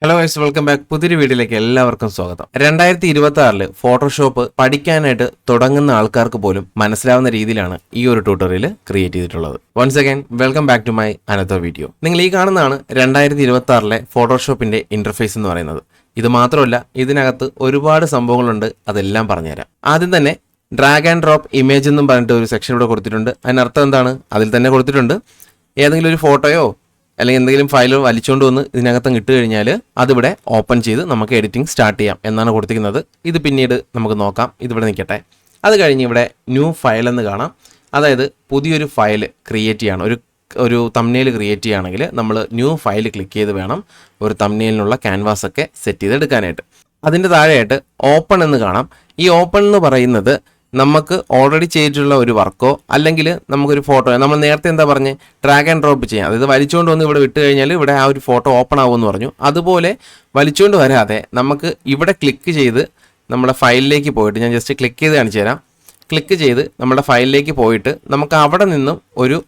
Hello guys, welcome back. പുതിയൊരു വീഡിയോയിലേക്ക് എല്ലാവർക്കും സ്വാഗതം. 2026 ഫോട്ടോഷോപ്പ് പഠിക്കാനായിട്ട് തുടങ്ങുന്ന ആൾക്കാർക്ക് പോലും മനസ്സിലാവുന്ന രീതിയിലാണ് ഈ ഒരു ട്യൂട്ടോറിയൽ ക്രിയേറ്റ് ചെയ്തിട്ടുള്ളത്. Once again welcome back to my another video. നിങ്ങൾ ഈ കാണുന്നതാണ് 2026 ഫോട്ടോഷോപ്പിന്റെ ഇന്റർഫേസ് എന്ന് പറയുന്നത്. ഇത് മാത്രമല്ല, ഇതിനകത്ത് ഒരുപാട് സംഭവങ്ങളുണ്ട്, അതെല്ലാം പറഞ്ഞുതരാം. ആദ്യം തന്നെ ഡ്രാഗ് ആൻഡ് ഡ്രോപ്പ് ഇമേജ് എന്നും പറഞ്ഞിട്ട് ഒരു സെക്ഷൻ ഇവിടെ കൊടുത്തിട്ടുണ്ട്. അതിനർത്ഥം എന്താണ്? അതിൽ തന്നെ കൊടുത്തിട്ടുണ്ട് ഏതെങ്കിലും ഒരു ഫോട്ടോയോ അല്ലെങ്കിൽ എന്തെങ്കിലും ഫയലോ വലിച്ചുകൊണ്ട് വന്ന് ഇതിനകത്ത് ഇട്ട് കഴിഞ്ഞാൽ അതിവിടെ ഓപ്പൺ ചെയ്ത് നമുക്ക് എഡിറ്റിംഗ് സ്റ്റാർട്ട് ചെയ്യാം എന്നാണ് കൊടുത്തിരിക്കുന്നത്. ഇത് പിന്നീട് നമുക്ക് നോക്കാം, ഇതിവിടെ നിൽക്കട്ടെ. അത് കഴിഞ്ഞ് ഇവിടെ ന്യൂ ഫയൽ എന്ന് കാണാം. അതായത് പുതിയൊരു ഫയൽ ക്രിയേറ്റ് ചെയ്യണം. ഒരു തംബ്നെയിൽ ക്രിയേറ്റ് ചെയ്യുകയാണെങ്കിൽ നമ്മൾ ന്യൂ ഫയൽ ക്ലിക്ക് ചെയ്ത് വേണം ഒരു തംബ്നെയിലിനുള്ള ക്യാൻവാസ് ഒക്കെ സെറ്റ് ചെയ്തെടുക്കാനായിട്ട്. അതിൻ്റെ താഴെയായിട്ട് ഓപ്പൺ എന്ന് കാണാം. ഈ ഓപ്പൺ എന്ന് പറയുന്നത് നമുക്ക് ഓൾറെഡി ചെയ്തിട്ടുള്ള ഒരു വർക്കോ അല്ലെങ്കിൽ നമുക്കൊരു ഫോട്ടോ, നമ്മൾ നേരത്തെ എന്താ പറഞ്ഞ് ഡ്രാഗ് ആൻഡ് ഡ്രോപ്പ് ചെയ്യാം. അതായത് വലിച്ചുകൊണ്ട് വന്ന് ഇവിടെ വിട്ട് കഴിഞ്ഞാൽ ഇവിടെ ആ ഒരു ഫോട്ടോ ഓപ്പൺ ആവുമെന്ന് പറഞ്ഞു. അതുപോലെ വലിച്ചുകൊണ്ട് വരാതെ നമുക്ക് ഇവിടെ ക്ലിക്ക് ചെയ്ത് നമ്മുടെ ഫയലിലേക്ക് പോയിട്ട്, ഞാൻ ജസ്റ്റ് ക്ലിക്ക് ചെയ്ത് കാണിച്ചു തരാം. ക്ലിക്ക് ചെയ്ത് നമ്മുടെ ഫയലിലേക്ക് പോയിട്ട് നമുക്ക് അവിടെ നിന്നും ഒരു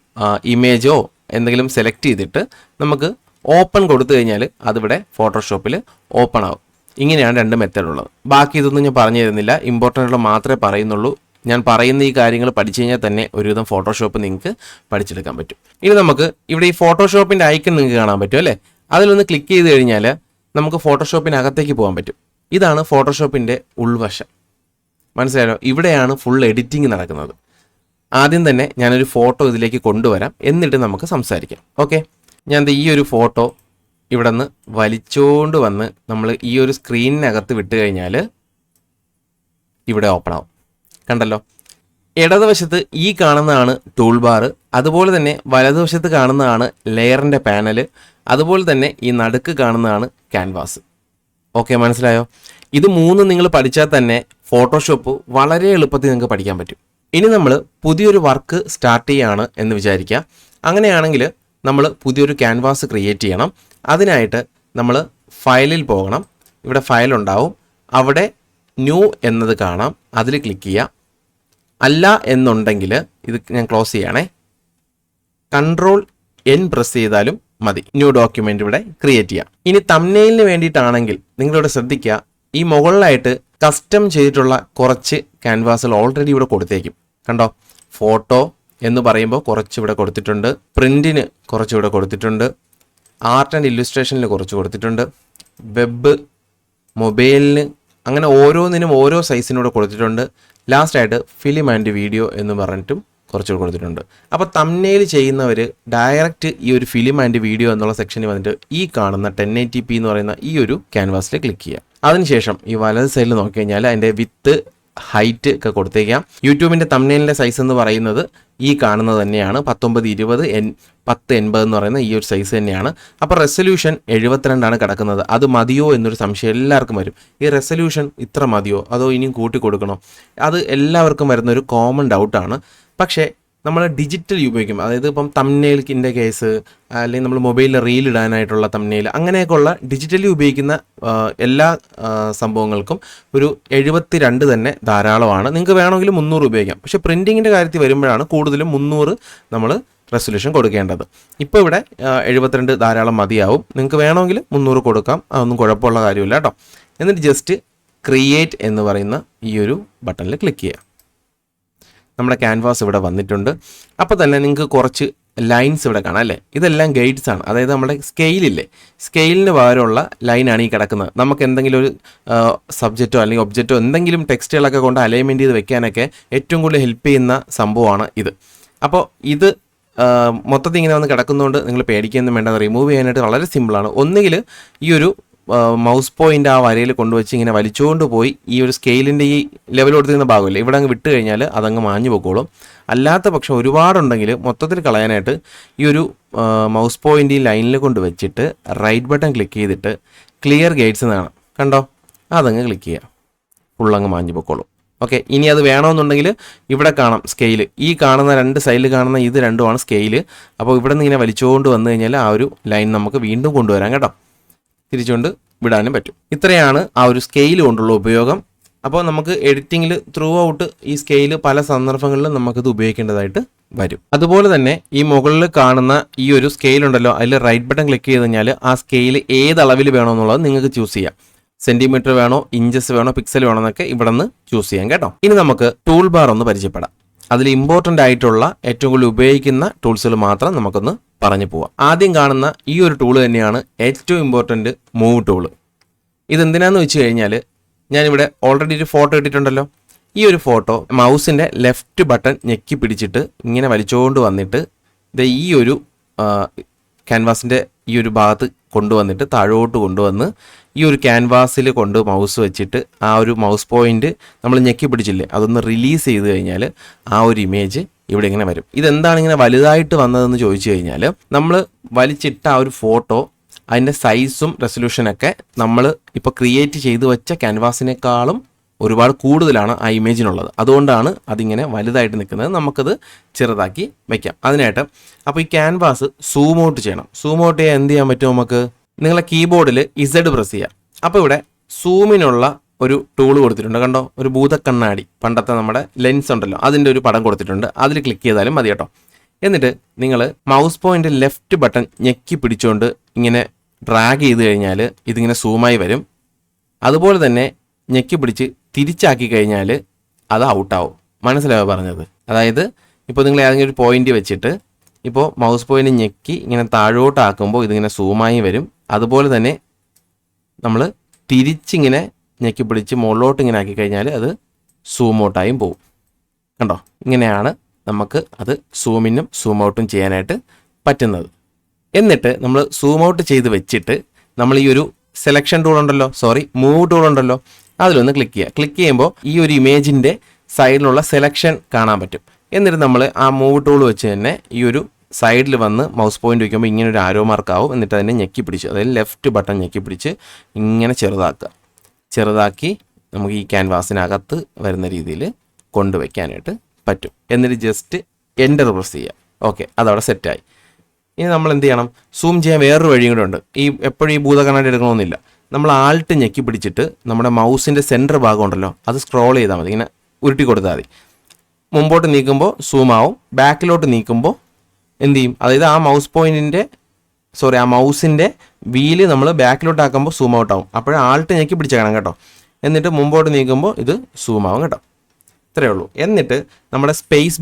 ഇമേജോ എന്തെങ്കിലും സെലക്ട് ചെയ്തിട്ട് നമുക്ക് ഓപ്പൺ കൊടുത്തു കഴിഞ്ഞാൽ അതിവിടെ ഫോട്ടോഷോപ്പിൽ ഓപ്പൺ ആവും. ഇങ്ങനെയാണ് രണ്ട് മെത്തേഡ് ഉള്ളത്. ബാക്കി ഇതൊന്നും ഞാൻ പറഞ്ഞു തരുന്നില്ല, ഇമ്പോർട്ടൻ്റ് മാത്രമേ പറയുന്നുള്ളൂ. ഞാൻ പറയുന്ന ഈ കാര്യങ്ങൾ പഠിച്ചു കഴിഞ്ഞാൽ തന്നെ ഒരുവിധം ഫോട്ടോഷോപ്പ് നിങ്ങൾക്ക് പഠിച്ചെടുക്കാൻ പറ്റും. ഇനി നമുക്ക് ഇവിടെ ഈ ഫോട്ടോഷോപ്പിൻ്റെ ഐക്കൺ നിങ്ങൾക്ക് കാണാൻ പറ്റും അല്ലേ? അതിലൊന്ന് ക്ലിക്ക് ചെയ്ത് കഴിഞ്ഞാൽ നമുക്ക് ഫോട്ടോഷോപ്പിനകത്തേക്ക് പോകാൻ പറ്റും. ഇതാണ് ഫോട്ടോഷോപ്പിൻ്റെ ഉൾവശം. മനസ്സിലായോ? ഇവിടെയാണ് ഫുൾ എഡിറ്റിംഗ് നടക്കുന്നത്. ആദ്യം തന്നെ ഞാനൊരു ഫോട്ടോ ഇതിലേക്ക് കൊണ്ടുവരാം, എന്നിട്ട് നമുക്ക് സംസാരിക്കാം. ഓക്കെ, ഞാൻ ഈ ഒരു ഫോട്ടോ ഇവിടെ നിന്ന് വലിച്ചോണ്ട് വന്ന് നമ്മൾ ഈ ഒരു സ്ക്രീനിനകത്ത് വിട്ട് കഴിഞ്ഞാൽ ഇവിടെ ഓപ്പൺ ആവും. കണ്ടല്ലോ, ഇടതുവശത്ത് ഈ കാണുന്നതാണ് ടൂൾ ബാർ, അതുപോലെ തന്നെ വലതുവശത്ത് കാണുന്നതാണ് ലെയറിൻ്റെ പാനൽ, അതുപോലെ തന്നെ ഈ നടുക്ക് കാണുന്നതാണ് ക്യാൻവാസ്. ഓക്കെ, മനസ്സിലായോ? ഇത് മൂന്ന് നിങ്ങൾ പഠിച്ചാൽ തന്നെ ഫോട്ടോഷോപ്പ് വളരെ എളുപ്പത്തിൽ നിങ്ങൾക്ക് പഠിക്കാൻ പറ്റും. ഇനി നമ്മൾ പുതിയൊരു വർക്ക് സ്റ്റാർട്ട് ചെയ്യുകയാണ് എന്ന് വിചാരിക്കുക. അങ്ങനെയാണെങ്കിൽ നമ്മൾ പുതിയൊരു ക്യാൻവാസ് ക്രിയേറ്റ് ചെയ്യണം. അതിനായിട്ട് നമ്മൾ ഫയലിൽ പോകണം. ഇവിടെ ഫയൽ ഉണ്ടാവും, അവിടെ ന്യൂ എന്നത് കാണാം, അതിൽ ക്ലിക്ക് ചെയ്യുക. അല്ല എന്നുണ്ടെങ്കിൽ ഇത് ഞാൻ ക്ലോസ് ചെയ്യണേ, Ctrl+N പ്രസ് ചെയ്താലും മതി. ന്യൂ ഡോക്യുമെൻ്റ് ഇവിടെ ക്രിയേറ്റ് ചെയ്യാം. ഇനി തംബ്നെയിലിന് വേണ്ടിയിട്ടാണെങ്കിൽ നിങ്ങളിവിടെ ശ്രദ്ധിക്കുക, ഈ മുകളിലായിട്ട് കസ്റ്റം ചെയ്തിട്ടുള്ള കുറച്ച് ക്യാൻവാസുകൾ ഓൾറെഡി ഇവിടെ കൊടുത്തേക്കും. കണ്ടോ, ഫോട്ടോ എന്ന് പറയുമ്പോൾ കുറച്ചിവിടെ കൊടുത്തിട്ടുണ്ട്, പ്രിൻറ്റിന് കുറച്ചിവിടെ കൊടുത്തിട്ടുണ്ട്, ആർട്ട് ആൻഡ് ഇല്ലുസ്ട്രേഷനിൽ കുറച്ച് കൊടുത്തിട്ടുണ്ട്, വെബ്, മൊബൈലിന്, അങ്ങനെ ഓരോന്നിനും ഓരോ സൈസിനൂടെ കൊടുത്തിട്ടുണ്ട്. ലാസ്റ്റായിട്ട് ഫിലിം ആൻഡ് വീഡിയോ എന്ന് പറഞ്ഞിട്ടും കുറച്ചുകൂടെ കൊടുത്തിട്ടുണ്ട്. അപ്പോൾ തംബ്നെയിൽ ചെയ്യുന്നവർ ഡയറക്റ്റ് ഈ ഒരു ഫിലിം ആൻഡ് വീഡിയോ എന്നുള്ള സെക്ഷനിൽ വന്നിട്ട് ഈ കാണുന്ന 1080p എന്ന് പറയുന്ന ഈ ഒരു ക്യാൻവാസിൽ ക്ലിക്ക് ചെയ്യുക. അതിനുശേഷം ഈ വലത് സൈഡിൽ നോക്കി കഴിഞ്ഞാൽ അതിൻ്റെ വിത്ത്, ഹൈറ്റ് ഒക്കെ കൊടുത്തേക്കാം. യൂട്യൂബിൻ്റെ തംബ്നെയിലിൻ്റെ സൈസ് എന്ന് പറയുന്നത് ഈ കാണുന്നത് തന്നെയാണ്, 1920 1080 എന്ന് പറയുന്ന ഈ ഒരു സൈസ് തന്നെയാണ്. അപ്പോൾ റെസൊല്യൂഷൻ 72 കിടക്കുന്നത്. അത് മതിയോ എന്നൊരു സംശയം എല്ലാവർക്കും വരും. ഈ റെസൊല്യൂഷൻ ഇത്ര മതിയോ അതോ ഇനിയും കൂട്ടി കൊടുക്കണോ? അത് എല്ലാവർക്കും വരുന്നൊരു കോമൺ ഡൗട്ടാണ്. പക്ഷേ നമ്മൾ ഡിജിറ്റൽ ഉപയോഗിക്കും, അതായത് ഇപ്പം തംബ്നെയിലിൻ്റെ കേസ്, അല്ലെങ്കിൽ നമ്മൾ മൊബൈലിൽ റീൽ ഇടാനായിട്ടുള്ള തംബ്നെയിൽ, അങ്ങനെയൊക്കെയുള്ള ഡിജിറ്റലി ഉപയോഗിക്കുന്ന എല്ലാ സംഭവങ്ങൾക്കും ഒരു 72 തന്നെ ധാരാളമാണ്. നിങ്ങൾക്ക് വേണമെങ്കിൽ 300 ഉപയോഗിക്കാം. പക്ഷേ പ്രിൻറ്റിങ്ങിൻ്റെ കാര്യത്തിൽ വരുമ്പോഴാണ് കൂടുതലും 300 നമ്മൾ റെസൊല്യൂഷൻ കൊടുക്കേണ്ടത്. ഇപ്പോൾ ഇവിടെ 72 ധാരാളം മതിയാവും. നിങ്ങൾക്ക് വേണമെങ്കിൽ 300 കൊടുക്കാം, അതൊന്നും കുഴപ്പമുള്ള കാര്യമില്ല കേട്ടോ. എന്നിട്ട് ജസ്റ്റ് ക്രിയേറ്റ് എന്ന് പറയുന്ന ഈ ഒരു ബട്ടണിൽ ക്ലിക്ക് ചെയ്യുക. നമ്മുടെ ക്യാൻവാസ് ഇവിടെ വന്നിട്ടുണ്ട്. അപ്പോൾ തന്നെ നിങ്ങൾക്ക് കുറച്ച് ലൈൻസ് ഇവിടെ കാണാം അല്ലേ? ഇതെല്ലാം ഗൈഡ്സ് ആണ്. അതായത് നമ്മുടെ സ്കെയിലില്ലേ, സ്കെയിലിന് പകരമുള്ള ലൈനാണ് ഈ കിടക്കുന്നത്. നമുക്ക് എന്തെങ്കിലും ഒരു സബ്ജക്റ്റോ അല്ലെങ്കിൽ ഒബ്ജക്റ്റോ എന്തെങ്കിലും ടെക്സ്റ്റുകളൊക്കെ കൊണ്ട് അലൈൻമെൻറ്റ് ചെയ്ത് വെക്കാനൊക്കെ ഏറ്റവും കൂടുതൽ ഹെൽപ്പ് ചെയ്യുന്ന സംഭവമാണ് ഇത്. അപ്പോൾ ഇത് മൊത്തത്തിൽ ഇങ്ങനെ വന്ന് കിടക്കുന്നതുകൊണ്ട് നിങ്ങൾ പേടിക്കൊന്നും വേണ്ട. റിമൂവ് ചെയ്യാനായിട്ട് വളരെ സിമ്പിളാണ്. ഒന്നുകിൽ ഈ ഒരു മൗസ് പോയിൻ്റ് ആ വരയിൽ കൊണ്ടുവച്ച് ഇങ്ങനെ വലിച്ചുകൊണ്ട് പോയി ഈ ഒരു സ്കെയിലിൻ്റെ ഈ ലെവൽ കൊടുത്തിരുന്ന ഭാഗമില്ല, ഇവിടെ അങ്ങ് വിട്ട് കഴിഞ്ഞാൽ അതങ്ങ് മാഞ്ഞു പോയിക്കോളും. അല്ലാത്ത പക്ഷം ഒരുപാടുണ്ടെങ്കിൽ മൊത്തത്തിൽ കളയാനായിട്ട് ഈ ഒരു മൗസ് പോയിൻ്റ് ഈ ലൈനിൽ കൊണ്ട് വെച്ചിട്ട് റൈറ്റ് ബട്ടൺ ക്ലിക്ക് ചെയ്തിട്ട് ക്ലിയർ ഗൈഡ്സ് എന്നാണ്, കണ്ടോ, അതങ്ങ് ക്ലിക്ക് ചെയ്യുക. ഫുള്ളങ്ങ് മാഞ്ഞു പോയിക്കോളും. ഓക്കെ, ഇനി അത് വേണമെന്നുണ്ടെങ്കിൽ ഇവിടെ കാണാം സ്കെയിൽ, ഈ കാണുന്ന രണ്ട് സൈഡിൽ കാണുന്ന ഇത് രണ്ടുമാണ് സ്കെയിൽ. അപ്പോൾ ഇവിടെ നിന്ന് ഇങ്ങനെ വലിച്ചുകൊണ്ട് വന്നു കഴിഞ്ഞാൽ ആ ഒരു ലൈൻ നമുക്ക് വീണ്ടും കൊണ്ടുവരാം കേട്ടോ, തിരിച്ചുകൊണ്ട് വിടാനും പറ്റും. ഇത്രയാണ് ആ ഒരു സ്കെയിൽ കൊണ്ടുള്ള ഉപയോഗം. അപ്പോൾ നമുക്ക് എഡിറ്റിങ്ങിൽ ത്രൂ ഔട്ട് ഈ സ്കെയിൽ പല സന്ദർഭങ്ങളിലും നമുക്കിത് ഉപയോഗിക്കേണ്ടതായിട്ട് വരും. അതുപോലെ തന്നെ ഈ മുകളിൽ കാണുന്ന ഈ ഒരു സ്കെയിൽ ഉണ്ടല്ലോ, അതിൽ റൈറ്റ് ബട്ടൺ ക്ലിക്ക് ചെയ്ത് കഴിഞ്ഞാൽ ആ സ്കെയിൽ ഏത് അളവിൽ വേണമെന്നുള്ളത് നിങ്ങൾക്ക് ചൂസ് ചെയ്യാം. സെന്റിമീറ്റർ വേണോ, ഇഞ്ചസ് വേണോ, പിക്സൽ വേണോ എന്നൊക്കെ ഇവിടെ നിന്ന് ചൂസ് ചെയ്യാം കേട്ടോ. ഇനി നമുക്ക് ടൂൾ ബാർ ഒന്ന് പരിചയപ്പെടാം. അതിൽ ഇമ്പോർട്ടൻ്റ് ആയിട്ടുള്ള ഏറ്റവും കൂടുതൽ ഉപയോഗിക്കുന്ന ടൂൾസുകൾ മാത്രം നമുക്കൊന്ന് പറഞ്ഞു പോവാം. ആദ്യം കാണുന്ന ഈ ഒരു ടൂൾ തന്നെയാണ് ഏറ്റവും ഇമ്പോർട്ടൻ്റ് മൂവ് ടൂൾ. ഇതെന്തിനാന്ന് വെച്ച് കഴിഞ്ഞാൽ ഞാനിവിടെ ഓൾറെഡി ഒരു ഫോട്ടോ ഇട്ടിട്ടുണ്ടല്ലോ. ഈ ഒരു ഫോട്ടോ മൗസിൻ്റെ ലെഫ്റ്റ് ബട്ടൺ ഞെക്കി പിടിച്ചിട്ട് ഇങ്ങനെ വലിച്ചുകൊണ്ട് വന്നിട്ട് ഈ ഒരു ക്യാൻവാസിൻ്റെ ഈ ഒരു ഭാഗത്ത് കൊണ്ടുവന്നിട്ട് താഴോട്ട് കൊണ്ടുവന്ന് ഈ ഒരു ക്യാൻവാസിൽ കൊണ്ട് മൗസ് വെച്ചിട്ട് ആ ഒരു മൗസ് പോയിന്റ് നമ്മൾ ഞെക്കി പിടിച്ചില്ലേ, അതൊന്ന് റിലീസ് ചെയ്ത് കഴിഞ്ഞാൽ ആ ഒരു ഇമേജ് ഇവിടെ ഇങ്ങനെ വരും. ഇതെന്താണ് ഇങ്ങനെ വലുതായിട്ട് വന്നതെന്ന് ചോദിച്ചു കഴിഞ്ഞാൽ നമ്മൾ വലിച്ചിട്ട ആ ഒരു ഫോട്ടോ അതിൻ്റെ സൈസും റെസൊല്യൂഷനൊക്കെ നമ്മൾ ഇപ്പോൾ ക്രിയേറ്റ് ചെയ്ത് വെച്ച ക്യാൻവാസിനേക്കാളും ഒരുപാട് കൂടുതലാണ് ആ ഇമേജിനുള്ളത്. അതുകൊണ്ടാണ് അതിങ്ങനെ വലുതായിട്ട് നിൽക്കുന്നത്. നമുക്കത് ചെറുതാക്കി വയ്ക്കാം അതിനായിട്ട്. അപ്പോൾ ഈ ക്യാൻവാസ് സൂം ഔട്ട് ചെയ്യണം. സൂം ഔട്ട് ചെയ്യാൻ എന്ത് ചെയ്യാൻ പറ്റും നമുക്ക്? നിങ്ങളെ കീബോർഡിൽ ഇസഡ് പ്രസ് ചെയ്യാം. അപ്പോൾ ഇവിടെ സൂമിനുള്ള ഒരു ടൂൾ കൊടുത്തിട്ടുണ്ട് കണ്ടോ, ഒരു ഭൂതക്കണ്ണാടി, പണ്ടത്തെ നമ്മുടെ ലെൻസ് ഉണ്ടല്ലോ അതിൻ്റെ ഒരു പടം കൊടുത്തിട്ടുണ്ട്. അതിൽ ക്ലിക്ക് ചെയ്താലും മതി കേട്ടോ. എന്നിട്ട് നിങ്ങൾ മൗസ് പോയിന്റ് ലെഫ്റ്റ് ബട്ടൺ ഞെക്കി പിടിച്ചുകൊണ്ട് ഇങ്ങനെ ഡ്രാഗ് ചെയ്ത് കഴിഞ്ഞാൽ ഇതിങ്ങനെ സൂമായി വരും. അതുപോലെ തന്നെ ഞെക്കി പിടിച്ച് തിരിച്ചാക്കി കഴിഞ്ഞാൽ അത് ഔട്ടാവും. മനസ്സിലായോ പറഞ്ഞത്? അതായത് ഇപ്പോൾ നിങ്ങൾ ഏതെങ്കിലും ഒരു പോയിന്റ് വെച്ചിട്ട് ഇപ്പോൾ മൗസ് പോയിന്റ് ഞെക്കി ഇങ്ങനെ താഴോട്ടാക്കുമ്പോൾ ഇതിങ്ങനെ സൂമായി വരും. അതുപോലെ തന്നെ നമ്മൾ തിരിച്ചിങ്ങനെ ഞെക്കി പിടിച്ച് മുകളിലോട്ട് ഇങ്ങനെ ആക്കി കഴിഞ്ഞാൽ അത് സൂം ഔട്ടായും പോവും. കണ്ടോ, ഇങ്ങനെയാണ് നമുക്ക് അത് സൂമിനും സൂം ഔട്ടും ചെയ്യാനായിട്ട് പറ്റുന്നത്. എന്നിട്ട് നമ്മൾ സൂം ഔട്ട് ചെയ്ത് വെച്ചിട്ട് നമ്മൾ ഈ ഒരു സെലക്ഷൻ ടൂൾ ഉണ്ടല്ലോ, മൂവ് ടൂൾ ഉണ്ടല്ലോ, അതിലൊന്ന് ക്ലിക്ക് ചെയ്യുക. ക്ലിക്ക് ചെയ്യുമ്പോൾ ഈ ഒരു ഇമേജിൻ്റെ സൈഡിലുള്ള സെലക്ഷൻ കാണാൻ പറ്റും. എന്നിട്ട് നമ്മൾ ആ മൂവ് ടൂൾ വെച്ച് തന്നെ ഈ ഒരു സൈഡിൽ വന്ന് മൗസ് പോയിന്റ് വയ്ക്കുമ്പോൾ ഇങ്ങനെ ഒരു ആരോ മാർക്കാവും. എന്നിട്ട് അതിനെ ഞെക്കി പിടിച്ച്, അതായത് ലെഫ്റ്റ് ബട്ടൺ ഞെക്കി പിടിച്ച് ഇങ്ങനെ ചെറുതാക്കി നമുക്ക് ഈ ക്യാൻവാസിനകത്ത് വരുന്ന രീതിയിൽ കൊണ്ടുവയ്ക്കാനായിട്ട് പറ്റും. എന്നിട്ട് ജസ്റ്റ് എൻ്റർ പ്രസ് ചെയ്യുക. ഓക്കെ, അതവിടെ സെറ്റായി. ഇനി നമ്മൾ എന്ത് ചെയ്യണം? സൂം ചെയ്യാൻ വേറൊരു വഴിയും കൂടെ ഉണ്ട്. എപ്പോഴും ഈ ഭൂതക്കണ്ണാടി എടുക്കണമെന്നില്ല. നമ്മൾ ആൾട്ട് ഞെക്കി പിടിച്ചിട്ട് നമ്മുടെ മൗസിൻ്റെ സെൻറ്റർ ഭാഗം ഉണ്ടല്ലോ അത് സ്ക്രോൾ ചെയ്താൽ മതി, ഇങ്ങനെ ഉരുട്ടി കൊടുത്താൽ മതി. മുമ്പോട്ട് നീക്കുമ്പോൾ സൂം ആവും, ബാക്കിലോട്ട് നീക്കുമ്പോൾ എന്ത് ചെയ്യും? അതായത് ആ ആ മൗസിൻ്റെ വീല് നമ്മൾ ബാക്കിലോട്ടാക്കുമ്പോൾ സൂം ഔട്ട് ആവും. അപ്പോഴേ ആൾട്ട് ഞെക്കി പിടിച്ചേക്കണം കേട്ടോ. എന്നിട്ട് മുമ്പോട്ട് നീക്കുമ്പോൾ ഇത് സൂം ആവും കേട്ടോ. ഇത്രയേ ഉള്ളൂ. എന്നിട്ട് നമ്മുടെ സ്പേസ്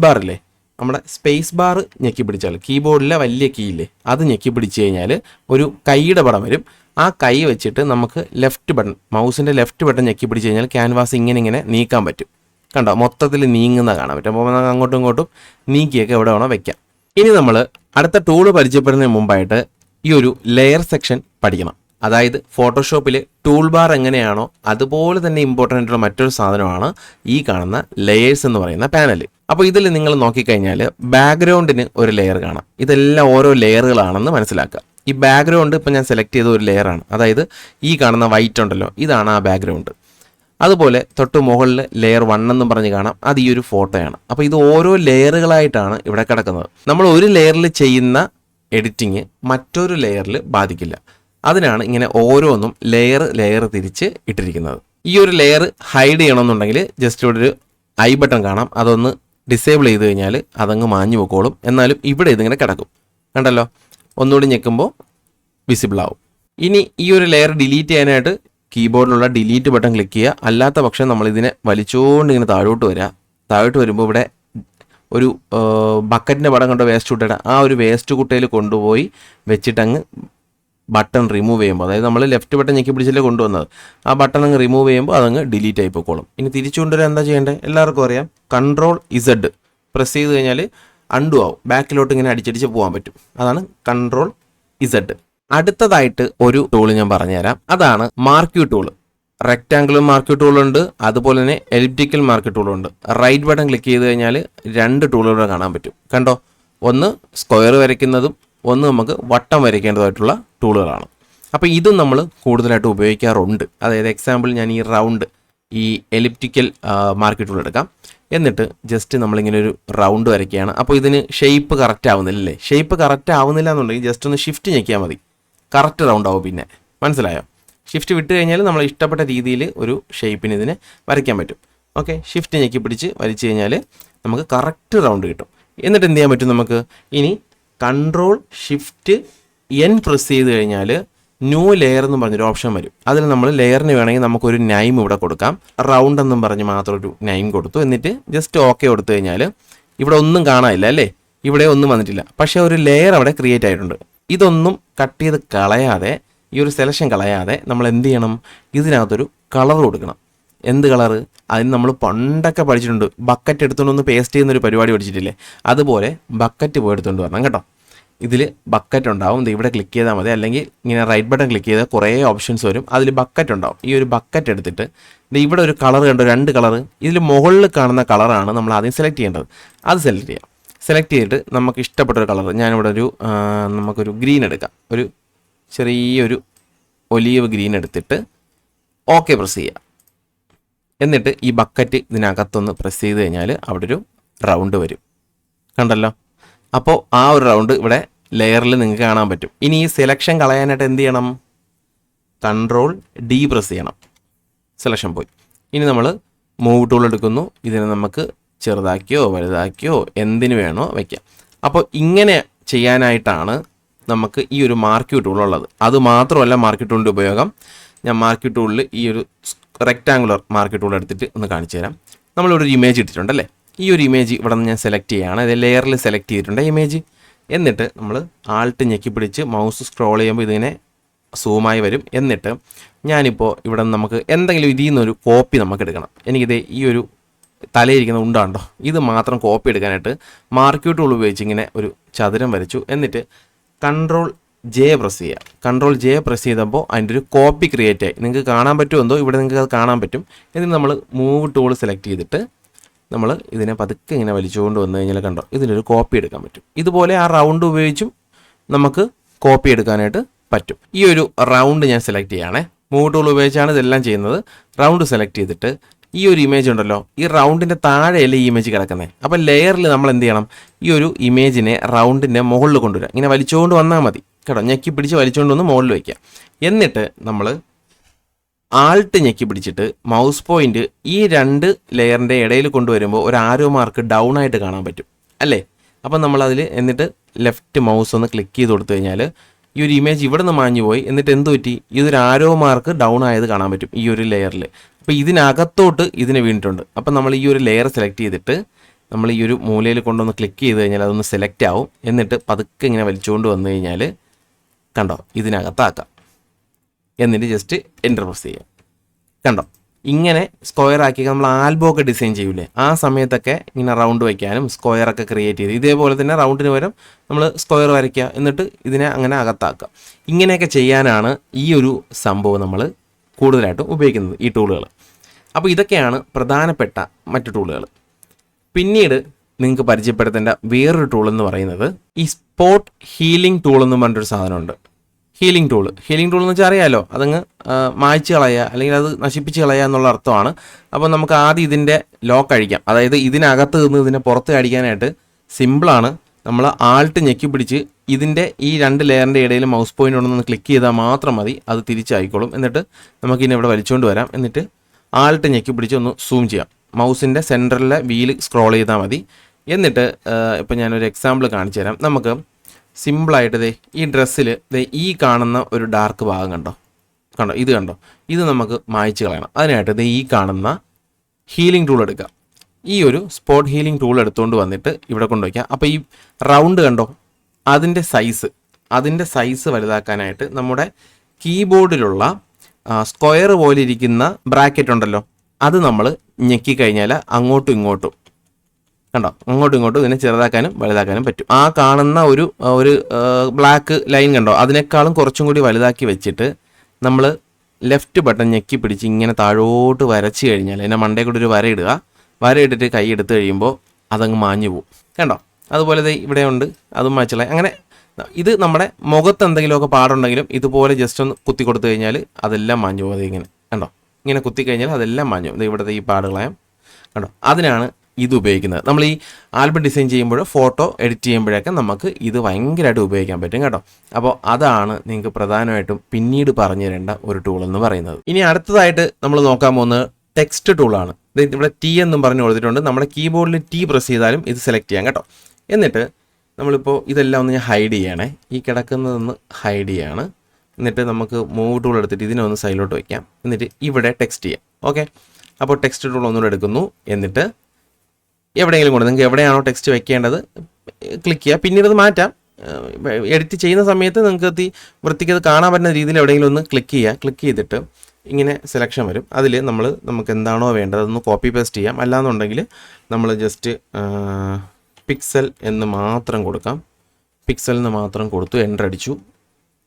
ബാർ ഞെക്കി പിടിച്ചാൽ, കീബോർഡിലെ വലിയ കീയില്ലേ അത് ഞെക്കി പിടിച്ച് കഴിഞ്ഞാൽ ഒരു കൈയുടെ പടം വരും. ആ കൈ വെച്ചിട്ട് നമുക്ക് മൗസിൻ്റെ ലെഫ്റ്റ് ബട്ടൺ ഞെക്കി പിടിച്ച് കഴിഞ്ഞാൽ ക്യാൻവാസ് ഇങ്ങനെ നീക്കാൻ പറ്റും. കണ്ടോ, മൊത്തത്തിൽ നീങ്ങുന്ന കാണാൻ പറ്റും. അപ്പോൾ നമുക്ക് അങ്ങോട്ടും ഇങ്ങോട്ടും നീക്കിയൊക്കെ എവിടെ വേണോ വെക്കാം. ഇനി നമ്മൾ അടുത്ത ടൂള് പരിചയപ്പെടുന്നതിന് മുമ്പായിട്ട് ഈ ഒരു ലെയർ സെക്ഷൻ പഠിക്കണം. അതായത് ഫോട്ടോഷോപ്പിൽ ടൂൾ ബാർ എങ്ങനെയാണോ അതുപോലെ തന്നെ ഇമ്പോർട്ടൻ്റ് ആയിട്ടുള്ള മറ്റൊരു സാധനമാണ് ഈ കാണുന്ന ലെയേഴ്സ് എന്ന് പറയുന്ന പാനൽ. അപ്പോൾ ഇതിൽ നിങ്ങൾ നോക്കിക്കഴിഞ്ഞാൽ ബാക്ക്ഗ്രൗണ്ടിന് ഒരു ലെയർ കാണാം. ഇതെല്ലാം ഓരോ ലെയറുകളാണെന്ന് മനസ്സിലാക്കുക. ഈ ബാക്ക്ഗ്രൗണ്ട് ഇപ്പം ഞാൻ സെലക്ട് ചെയ്ത ഒരു ലെയറാണ്. അതായത് ഈ കാണുന്ന വൈറ്റ് ഉണ്ടല്ലോ, ഇതാണ് ആ ബാക്ക്ഗ്രൗണ്ട്. അതുപോലെ തൊട്ട് മുകളിൽ ലെയർ 1 എന്നും പറഞ്ഞ് കാണാം, അത് ഈ ഒരു ഫോട്ടോയാണ്. അപ്പോൾ ഇത് ഓരോ ലെയറുകളായിട്ടാണ് ഇവിടെ കിടക്കുന്നത്. നമ്മൾ ഒരു ലെയറിൽ ചെയ്യുന്ന എഡിറ്റിങ് മറ്റൊരു ലെയറിൽ ബാധിക്കില്ല. അതിനാണ് ഇങ്ങനെ ഓരോന്നും ലെയർ തിരിച്ച് ഇട്ടിരിക്കുന്നത്. ഈ ഒരു ലെയർ ഹൈഡ് ചെയ്യണമെന്നുണ്ടെങ്കിൽ ജസ്റ്റ് ഇവിടെ ഒരു ഐ ബട്ടൺ കാണാം, അതൊന്ന് ഡിസേബിൾ ചെയ്ത് കഴിഞ്ഞാൽ അതങ്ങ് മാഞ്ഞു പോക്കോളും. എന്നാലും ഇവിടെ ഇതിങ്ങനെ കിടക്കും. കണ്ടല്ലോ, ഒന്നുകൂടി ഞെക്കുമ്പോൾ വിസിബിൾ ആവും. ഇനി ഈ ഒരു ലെയർ ഡിലീറ്റ് ചെയ്യാനായിട്ട് കീബോർഡിലുള്ള ഡിലീറ്റ് ബട്ടൺ ക്ലിക്ക് ചെയ്യുക. അല്ലാത്ത പക്ഷം നമ്മളിതിനെ വലിച്ചുകൊണ്ട് ഇങ്ങനെ താഴോട്ട് വരുമ്പോൾ ഇവിടെ ഒരു ബക്കറ്റിൻ്റെ പടം കണ്ട വേസ്റ്റ് കുട്ടയുടെ ആ ഒരു വേസ്റ്റ് കുട്ടയിൽ കൊണ്ടുപോയി വെച്ചിട്ടങ്ങ് ബട്ടൺ റിമൂവ് ചെയ്യുമ്പോൾ, അതായത് നമ്മൾ ലെഫ്റ്റ് ബട്ടൺ ഞെക്കി പിടിച്ചല്ലേ കൊണ്ടുവന്നത്, ആ ബട്ടൺ അങ്ങ് റിമൂവ് ചെയ്യുമ്പോൾ അതങ്ങ് ഡിലീറ്റ് ആയി പോയിക്കോളും. ഇനി തിരിച്ചു കൊണ്ടുവരാൻ എന്താ ചെയ്യേണ്ടത്? എല്ലാവർക്കും അറിയാം, Ctrl+Z പ്രസ് ചെയ്ത് കഴിഞ്ഞാൽ അണ്ടു ആവും. ബാക്കിലോട്ട് ഇങ്ങനെ അടിച്ചടിച്ച് പോകാൻ പറ്റും. അതാണ് Ctrl+Z. അടുത്തതായിട്ട് ഒരു ടൂൾ ഞാൻ പറഞ്ഞുതരാം. അതാണ് മാർക്ക് ടൂൾ. റെക്റ്റാങ്കുലർ മാർക്ക് ടൂളുണ്ട്, അതുപോലെ തന്നെ എലിപ്റ്റിക്കൽ മാർക്ക് ടൂളുണ്ട്. റൈറ്റ് ബട്ടൺ ക്ലിക്ക് ചെയ്ത് കഴിഞ്ഞാൽ 2 ടൂളുകൾ കാണാൻ പറ്റും. കണ്ടോ, ഒന്ന് സ്ക്വയർ വരയ്ക്കുന്നതും ഒന്ന് നമുക്ക് വട്ടം വരയ്ക്കേണ്ടതായിട്ടുള്ള ടൂളുകളാണ്. അപ്പോൾ ഇതും നമ്മൾ കൂടുതലായിട്ട് ഉപയോഗിക്കാറുണ്ട്. അതായത് എക്സാമ്പിൾ ഞാൻ ഈ എലിപ്റ്റിക്കൽ മാർക്ക് ടൂൾ എടുക്കാം. എന്നിട്ട് ജസ്റ്റ് നമ്മളിങ്ങനെ ഒരു റൗണ്ട് വരയ്ക്കുകയാണ്. അപ്പോൾ ഇതിന് ഷേപ്പ് കറക്റ്റ് ആവുന്നില്ലല്ലേ? ഷേപ്പ് കറക്റ്റ് ആവുന്നില്ല എന്നുണ്ടെങ്കിൽ ജസ്റ്റ് ഒന്ന് ഷിഫ്റ്റ് ഞെക്കിയാൽ മതി, കറക്റ്റ് റൗണ്ട് ആവും. പിന്നെ മനസ്സിലായോ? ഷിഫ്റ്റ് വിട്ട് കഴിഞ്ഞാൽ നമ്മൾ ഇഷ്ടപ്പെട്ട രീതിയിൽ ഒരു ഷേപ്പിന് ഇതിനെ വരയ്ക്കാൻ പറ്റും. ഓക്കെ, ഷിഫ്റ്റ് ഞെക്കി പിടിച്ച് വലിച്ചു കഴിഞ്ഞാൽ നമുക്ക് കറക്റ്റ് റൗണ്ട് കിട്ടും. എന്നിട്ട് എന്ത് ചെയ്യാൻ പറ്റും നമുക്ക്? ഇനി കൺട്രോൾ ഷിഫ്റ്റ് എൻ പ്രസ് ചെയ്ത് കഴിഞ്ഞാൽ ന്യൂ ലെയർ എന്ന് പറഞ്ഞൊരു ഓപ്ഷൻ വരും. അതിൽ നമ്മൾ ലെയറിന് വേണമെങ്കിൽ നമുക്കൊരു നൈം ഇവിടെ കൊടുക്കാം. റൗണ്ട് എന്നും പറഞ്ഞ് മാത്രം ഒരു നൈം കൊടുത്തു. എന്നിട്ട് ജസ്റ്റ് ഓക്കെ കൊടുത്തു കഴിഞ്ഞാൽ ഇവിടെ ഒന്നും കാണാനില്ല അല്ലേ, ഇവിടെ ഒന്നും വന്നിട്ടില്ല. പക്ഷേ ഒരു ലെയർ അവിടെ ക്രിയേറ്റ് ആയിട്ടുണ്ട്. ഇതൊന്നും കട്ട് ചെയ്ത് കളയാതെ, ഈ ഒരു സെലക്ഷൻ കളയാതെ നമ്മൾ എന്ത് ചെയ്യണം? ഇതിനകത്തൊരു കളർ കൊടുക്കണം. എന്ത് കളറ്? അതിന് നമ്മൾ പണ്ടൊക്കെ പഠിച്ചിട്ടുണ്ട്. ബക്കറ്റ് എടുത്തുകൊണ്ടൊന്ന് പേസ്റ്റ് ചെയ്യുന്നൊരു പരിപാടി പഠിച്ചിട്ടില്ലേ? അതുപോലെ ബക്കറ്റ് പോയി എടുത്തുകൊണ്ട് വരണം കേട്ടോ. ഇതിൽ ബക്കറ്റ് ഉണ്ടാവും. ഇവിടെ ക്ലിക്ക് ചെയ്താൽ മതി, അല്ലെങ്കിൽ ഇങ്ങനെ റൈറ്റ് ബട്ടൺ ക്ലിക്ക് ചെയ്താൽ കുറേ ഓപ്ഷൻസ് വരും. അതിൽ ബക്കറ്റ് ഉണ്ടാവും. ഈ ഒരു ബക്കറ്റ് എടുത്തിട്ട് ഇവിടെ ഒരു കളർ കണ്ടോ, 2 കളർ. ഇതിൽ മുകളിൽ കാണുന്ന കളറാണ് നമ്മൾ ആദ്യം സെലക്ട് ചെയ്യേണ്ടത്. അത് സെലക്ട് ചെയ്യാം. സെലക്ട് ചെയ്തിട്ട് നമുക്ക് ഇഷ്ടപ്പെട്ടൊരു കളർ, ഞാനിവിടെ നമുക്കൊരു ഗ്രീൻ എടുക്കാം. ഒരു ചെറിയൊരു ഒലീവ് ഗ്രീൻ എടുത്തിട്ട് ഓക്കെ പ്രസ് ചെയ്യുക. എന്നിട്ട് ഈ ബക്കറ്റ് ഇതിനകത്തൊന്ന് പ്രസ് ചെയ്ത് കഴിഞ്ഞാൽ അവിടെ ഒരു റൗണ്ട് വരും. കണ്ടല്ലോ? അപ്പോൾ ആ ഒരു റൗണ്ട് ഇവിടെ ലെയറിൽ നിങ്ങൾക്ക് കാണാൻ പറ്റും. ഇനി ഈ സെലക്ഷൻ കളയാനായിട്ട് എന്ത് ചെയ്യണം? കൺട്രോൾ ഡി പ്രസ് ചെയ്യണം. സെലക്ഷൻ പോയി. ഇനി നമ്മൾ മൂവ് ടൂൾ എടുക്കുന്നു. ഇതിനെ നമുക്ക് ചെറുതാക്കിയോ വലുതാക്കിയോ എന്തിനു വേണോ വയ്ക്കാം. അപ്പോൾ ഇങ്ങനെ ചെയ്യാനായിട്ടാണ് നമുക്ക് ഈ ഒരു മാർക്ക് ടൂൾ ഉള്ളത്. അത് മാത്രമല്ല മാർക്ക് ടൂളിൻ്റെ ഉപയോഗം. ഞാൻ മാർക്ക് ടൂളിൽ ഈ ഒരു റെക്റ്റാങ്കുലർ മാർക്ക് ടൂൾ എടുത്തിട്ട് ഒന്ന് കാണിച്ചു തരാം. നമ്മളൊരു ഇമേജ് ഇട്ടിട്ടുണ്ടല്ലേ? ഈ ഒരു ഇമേജ് ഇവിടെ നിന്ന് ഞാൻ സെലക്ട് ചെയ്യുകയാണ്. ഇത് ലെയറിൽ സെലക്ട് ചെയ്തിട്ടുണ്ട് ഇമേജ്. എന്നിട്ട് നമ്മൾ ആൾട്ട് ഞെക്കി പിടിച്ച് മൗസ് സ്ക്രോൾ ചെയ്യുമ്പോൾ ഇതിങ്ങനെ സൂമായി വരും. എന്നിട്ട് ഞാനിപ്പോൾ ഇവിടെ നമുക്ക് എന്തെങ്കിലും ഇതിൽ നിന്നൊരു കോപ്പി നമുക്ക് എടുക്കണം. എനിക്കിത് ഈ ഒരു തലയിരിക്കുന്ന ഉണ്ടാണ്ടോ, ഇത് മാത്രം കോപ്പി എടുക്കാനായിട്ട് മാർക്ക് ടൂൾ ഉപയോഗിച്ച് ഇങ്ങനെ ഒരു ചതുരം വരച്ചു. എന്നിട്ട് കൺട്രോൾ ജെ പ്രസ് ചെയ്യുക. കൺട്രോൾ ജെ പ്രസ് ചെയ്തപ്പോൾ അതിൻ്റെ ഒരു കോപ്പി ക്രിയേറ്റ് ആയി. നിങ്ങൾക്ക് കാണാൻ പറ്റുമെന്തോ, ഇവിടെ നിങ്ങൾക്ക് അത് കാണാൻ പറ്റും. എന്നിട്ട് നമ്മൾ മൂവ് ടൂൾ സെലക്ട് ചെയ്തിട്ട് നമ്മൾ ഇതിനെ പതുക്കെ ഇങ്ങനെ വലിച്ചുകൊണ്ട് വന്നു കഴിഞ്ഞാൽ കണ്ടോ, ഇതിനൊരു കോപ്പി എടുക്കാൻ പറ്റും. ഇതുപോലെ ആ റൗണ്ട് ഉപയോഗിച്ചും നമുക്ക് കോപ്പി എടുക്കാനായിട്ട് പറ്റും. ഈ ഒരു റൗണ്ട് ഞാൻ സെലക്ട് ചെയ്യുകയാണേ. മൂവ് ടൂൾ ഉപയോഗിച്ചാണ് ഇതെല്ലാം ചെയ്യുന്നത്. റൗണ്ട് സെലക്ട് ചെയ്തിട്ട് ഈ ഒരു ഇമേജ് ഉണ്ടല്ലോ, ഈ റൗണ്ടിൻ്റെ താഴെയല്ലേ ഈ ഇമേജ് കിടക്കുന്നത്. അപ്പോൾ ലെയറിൽ നമ്മൾ എന്ത് ചെയ്യണം? ഈ ഒരു ഇമേജിനെ റൗണ്ടിൻ്റെ മുകളിൽ കൊണ്ടുവരിക. ഇങ്ങനെ വലിച്ചുകൊണ്ട് വന്നാൽ മതി കേട്ടോ. ഞെക്കി പിടിച്ച് വലിച്ചുകൊണ്ട് വന്ന് മുകളിൽ വയ്ക്കുക. എന്നിട്ട് നമ്മൾ ആൾട്ട് ഞെക്കി പിടിച്ചിട്ട് മൗസ് പോയിന്റ് ഈ 2 ലെയറിൻ്റെ ഇടയിൽ കൊണ്ടുവരുമ്പോൾ ഒരു ആരോ മാർക്ക് ഡൗൺ ആയിട്ട് കാണാൻ പറ്റും അല്ലേ? അപ്പം നമ്മളതിൽ എന്നിട്ട് ലെഫ്റ്റ് മൗസ് ഒന്ന് ക്ലിക്ക് ചെയ്ത് കൊടുത്തു കഴിഞ്ഞാൽ ഈ ഒരു ഇമേജ് ഇവിടെ നിന്ന് മാഞ്ഞു പോയി. എന്നിട്ട് എന്ത് പറ്റി? ഇതൊരു ആരോ മാർക്ക് ഡൗൺ ആയത് കാണാൻ പറ്റും ഈ ഒരു ലെയറിൽ. അപ്പോൾ ഇതിനകത്തോട്ട് ഇതിന് വീണിട്ടുണ്ട്. അപ്പം നമ്മൾ ഈ ഒരു ലെയർ സെലക്ട് ചെയ്തിട്ട് നമ്മൾ ഈ ഒരു മൂലയിൽ കൊണ്ടൊന്ന് ക്ലിക്ക് ചെയ്ത് കഴിഞ്ഞാൽ അതൊന്ന് സെലക്ട് ആവും. എന്നിട്ട് പതുക്കെ ഇങ്ങനെ വലിച്ചുകൊണ്ട് വന്നു കഴിഞ്ഞാൽ കണ്ടോ, ഇതിനകത്താക്കാം. എന്നിട്ട് ജസ്റ്റ് എൻ്റർ പ്രസ് ചെയ്യുക. കണ്ടോ, ഇങ്ങനെ സ്ക്വയർ ആക്കി നമ്മൾ ആൽബം ഒക്കെ ഡിസൈൻ ചെയ്യൂലേ, ആ സമയത്തൊക്കെ ഇങ്ങനെ റൗണ്ട് വയ്ക്കാനും സ്ക്വയറൊക്കെ ക്രിയേറ്റ് ചെയ്ത് ഇതേപോലെ തന്നെ റൗണ്ടിന് പകരം നമ്മൾ സ്ക്വയർ വരയ്ക്കുക. എന്നിട്ട് ഇതിനെ അങ്ങനെ അകത്താക്കുക. ഇങ്ങനെയൊക്കെ ചെയ്യാനാണ് ഈ ഒരു സംഭവം നമ്മൾ കൂടുതലായിട്ടും ഉപയോഗിക്കുന്നത്, ഈ ടൂളുകൾ. അപ്പോൾ ഇതൊക്കെയാണ് പ്രധാനപ്പെട്ട മറ്റു ടൂളുകൾ. പിന്നീട് നിങ്ങൾക്ക് പരിചയപ്പെടുത്തേണ്ട വേറൊരു ടൂൾ എന്ന് പറയുന്നത് ഈ സ്പോട്ട് ഹീലിംഗ് ടൂൾ എന്ന് പറഞ്ഞൊരു സാധനമുണ്ട്. ഹീലിംഗ് ടൂൾ എന്ന് വെച്ചാൽ അറിയാമല്ലോ, അതങ്ങ് മായ്ച്ച് കളയുക അല്ലെങ്കിൽ അത് നശിപ്പിച്ച് കളയുക എന്നുള്ള അർത്ഥമാണ്. അപ്പോൾ നമുക്ക് ആദ്യം ഇതിൻ്റെ ലോക്ക് അഴിക്കാം. അതായത് ഇതിനകത്ത് നിന്ന് ഇതിനെ പുറത്ത് അടിക്കാനായിട്ട് സിമ്പിളാണ്. നമ്മൾ ആൾട്ട് ഞെക്കി പിടിച്ച് ഇതിൻ്റെ ഈ 2 ലെയറിൻ്റെ ഇടയിൽ മൗസ് പോയിൻ്റ് ഉണ്ടെന്ന് ക്ലിക്ക് ചെയ്താൽ മാത്രം മതി, അത് തിരിച്ചായിക്കോളും. എന്നിട്ട് നമുക്കിതിനെ ഇവിടെ വലിച്ചുകൊണ്ട് വരാം. എന്നിട്ട് ആൾട്ട് ഞെക്കി പിടിച്ച് ഒന്ന് സൂം ചെയ്യാം. മൗസിൻ്റെ സെൻറ്ററിലെ വീല് സ്ക്രോൾ ചെയ്താൽ മതി. എന്നിട്ട് ഇപ്പം ഞാനൊരു എക്സാമ്പിൾ കാണിച്ചു തരാം. നമുക്ക് സിമ്പിളായിട്ട് ഈ ഡ്രസ്സിൽ ഈ കാണുന്ന ഒരു ഡാർക്ക് ഭാഗം കണ്ടോ, ഇത് കണ്ടോ, ഇത് നമുക്ക് മായ്ച്ച് കളയണം. അതിനായിട്ട് ഈ കാണുന്ന ഹീലിംഗ് ടൂൾ എടുക്കുക. ഈ ഒരു സ്പോട്ട് ഹീലിംഗ് ടൂൾ എടുത്തുകൊണ്ട് വന്നിട്ട് ഇവിടെ കൊണ്ടുവയ്ക്കുക. അപ്പോൾ ഈ റൗണ്ട് കണ്ടോ, അതിൻ്റെ സൈസ് വലുതാക്കാനായിട്ട് നമ്മുടെ കീബോർഡിലുള്ള സ്ക്വയർ പോലെ ഇരിക്കുന്ന ബ്രാക്കറ്റ് ഉണ്ടല്ലോ, അത് നമ്മൾ ഞെക്കിക്കഴിഞ്ഞാൽ അങ്ങോട്ടും ഇങ്ങോട്ടും കണ്ടോ, അങ്ങോട്ടും ഇങ്ങോട്ടും ഇതിനെ ചെറുതാക്കാനും വലുതാക്കാനും പറ്റും. ആ കാണുന്ന ഒരു ബ്ലാക്ക് ലൈൻ കണ്ടോ, അതിനേക്കാളും കുറച്ചും കൂടി വലുതാക്കി വെച്ചിട്ട് നമ്മൾ ലെഫ്റ്റ് ബട്ടൺ ഞെക്കി പിടിച്ച് ഇങ്ങനെ താഴോട്ട് വരച്ച് കഴിഞ്ഞാൽ അതിൻ്റെ മണ്ടേ കൂടി ഒരു വരയിടുക. വരയിട്ടിട്ട് കൈ എടുത്ത് കഴിയുമ്പോൾ അതങ്ങ് മാഞ്ഞു പോകും കണ്ടോ. അതുപോലെ ഇവിടെ ഉണ്ട്, അതും മാച്ചുള്ള. അങ്ങനെ ഇത് നമ്മുടെ മുഖത്ത് എന്തെങ്കിലുമൊക്കെ പാടുണ്ടെങ്കിലും ഇതുപോലെ ജസ്റ്റ് ഒന്ന് കുത്തി കൊടുത്തു കഴിഞ്ഞാൽ അതെല്ലാം മാഞ്ഞു പോകും. അതിങ്ങനെ കണ്ടോ, ഇങ്ങനെ കുത്തി കഴിഞ്ഞാൽ അതെല്ലാം മാഞ്ഞു. ഇവിടുത്തെ ഈ പാടുകളായം കണ്ടോ. അതിനാണ് ഇത് ഉപയോഗിക്കുന്നത്. നമ്മൾ ഈ ആൽബം ഡിസൈൻ ചെയ്യുമ്പോൾ ഫോട്ടോ എഡിറ്റ് ചെയ്യുമ്പോഴൊക്കെ നമുക്ക് ഇത് ഭയങ്കരമായിട്ട് ഉപയോഗിക്കാൻ പറ്റും കേട്ടോ. അപ്പോൾ അതാണ് നിങ്ങൾക്ക് പ്രധാനമായിട്ടും പിന്നീട് പറഞ്ഞു തരേണ്ട ഒരു ടൂൾ എന്ന് പറയുന്നത്. ഇനി അടുത്തതായിട്ട് നമ്മൾ നോക്കാൻ പോകുന്നത് ടെക്സ്റ്റ് ടൂളാണ്. ഇവിടെ ടി എന്നും പറഞ്ഞു കൊടുത്തിട്ടുണ്ട്. നമ്മുടെ കീബോർഡിൽ ടി പ്രസ് ചെയ്താലും ഇത് സെലക്ട് ചെയ്യാം കേട്ടോ. എന്നിട്ട് നമ്മളിപ്പോൾ ഇതെല്ലാം ഒന്ന് ഞാൻ ഹൈഡ് ചെയ്യണേ. ഈ കിടക്കുന്നതൊന്ന് ഹൈഡ് ചെയ്യാണ്. എന്നിട്ട് നമുക്ക് മൂവ് ടൂൾ എടുത്തിട്ട് ഇതിനെ ഒന്ന് സൈഡിലോട്ട് വയ്ക്കാം. എന്നിട്ട് ഇവിടെ ടെക്സ്റ്റ് ചെയ്യാം. ഓക്കെ, അപ്പോൾ ടെക്സ്റ്റ് ടൂൾ ഒന്നുകൂടെ എടുക്കുന്നു. എന്നിട്ട് എവിടെയെങ്കിലും കൊണ്ട് നിങ്ങൾക്ക് എവിടെയാണോ ടെക്സ്റ്റ് വെക്കേണ്ടത് ക്ലിക്ക് ചെയ്യുക. പിന്നീട് അത് മാറ്റാം. എഡിറ്റ് ചെയ്യുന്ന സമയത്ത് നിങ്ങൾക്ക് വൃത്തിക്ക് അത് കാണാൻ പറ്റുന്ന രീതിയിൽ എവിടെയെങ്കിലും ഒന്ന് ക്ലിക്ക് ചെയ്യുക. ക്ലിക്ക് ചെയ്തിട്ട് ഇങ്ങനെ സെലക്ഷൻ വരും. അതിൽ നമുക്ക് എന്താണോ വേണ്ടത് അതൊന്ന് കോപ്പി പേസ്റ്റ് ചെയ്യാം. അല്ലാന്നുണ്ടെങ്കിൽ നമ്മൾ ജസ്റ്റ് പിക്സൽ എന്ന് മാത്രം കൊടുക്കാം. പിക്സൽ എന്ന് മാത്രം കൊടുത്തു എൻ്റർ അടിച്ചു.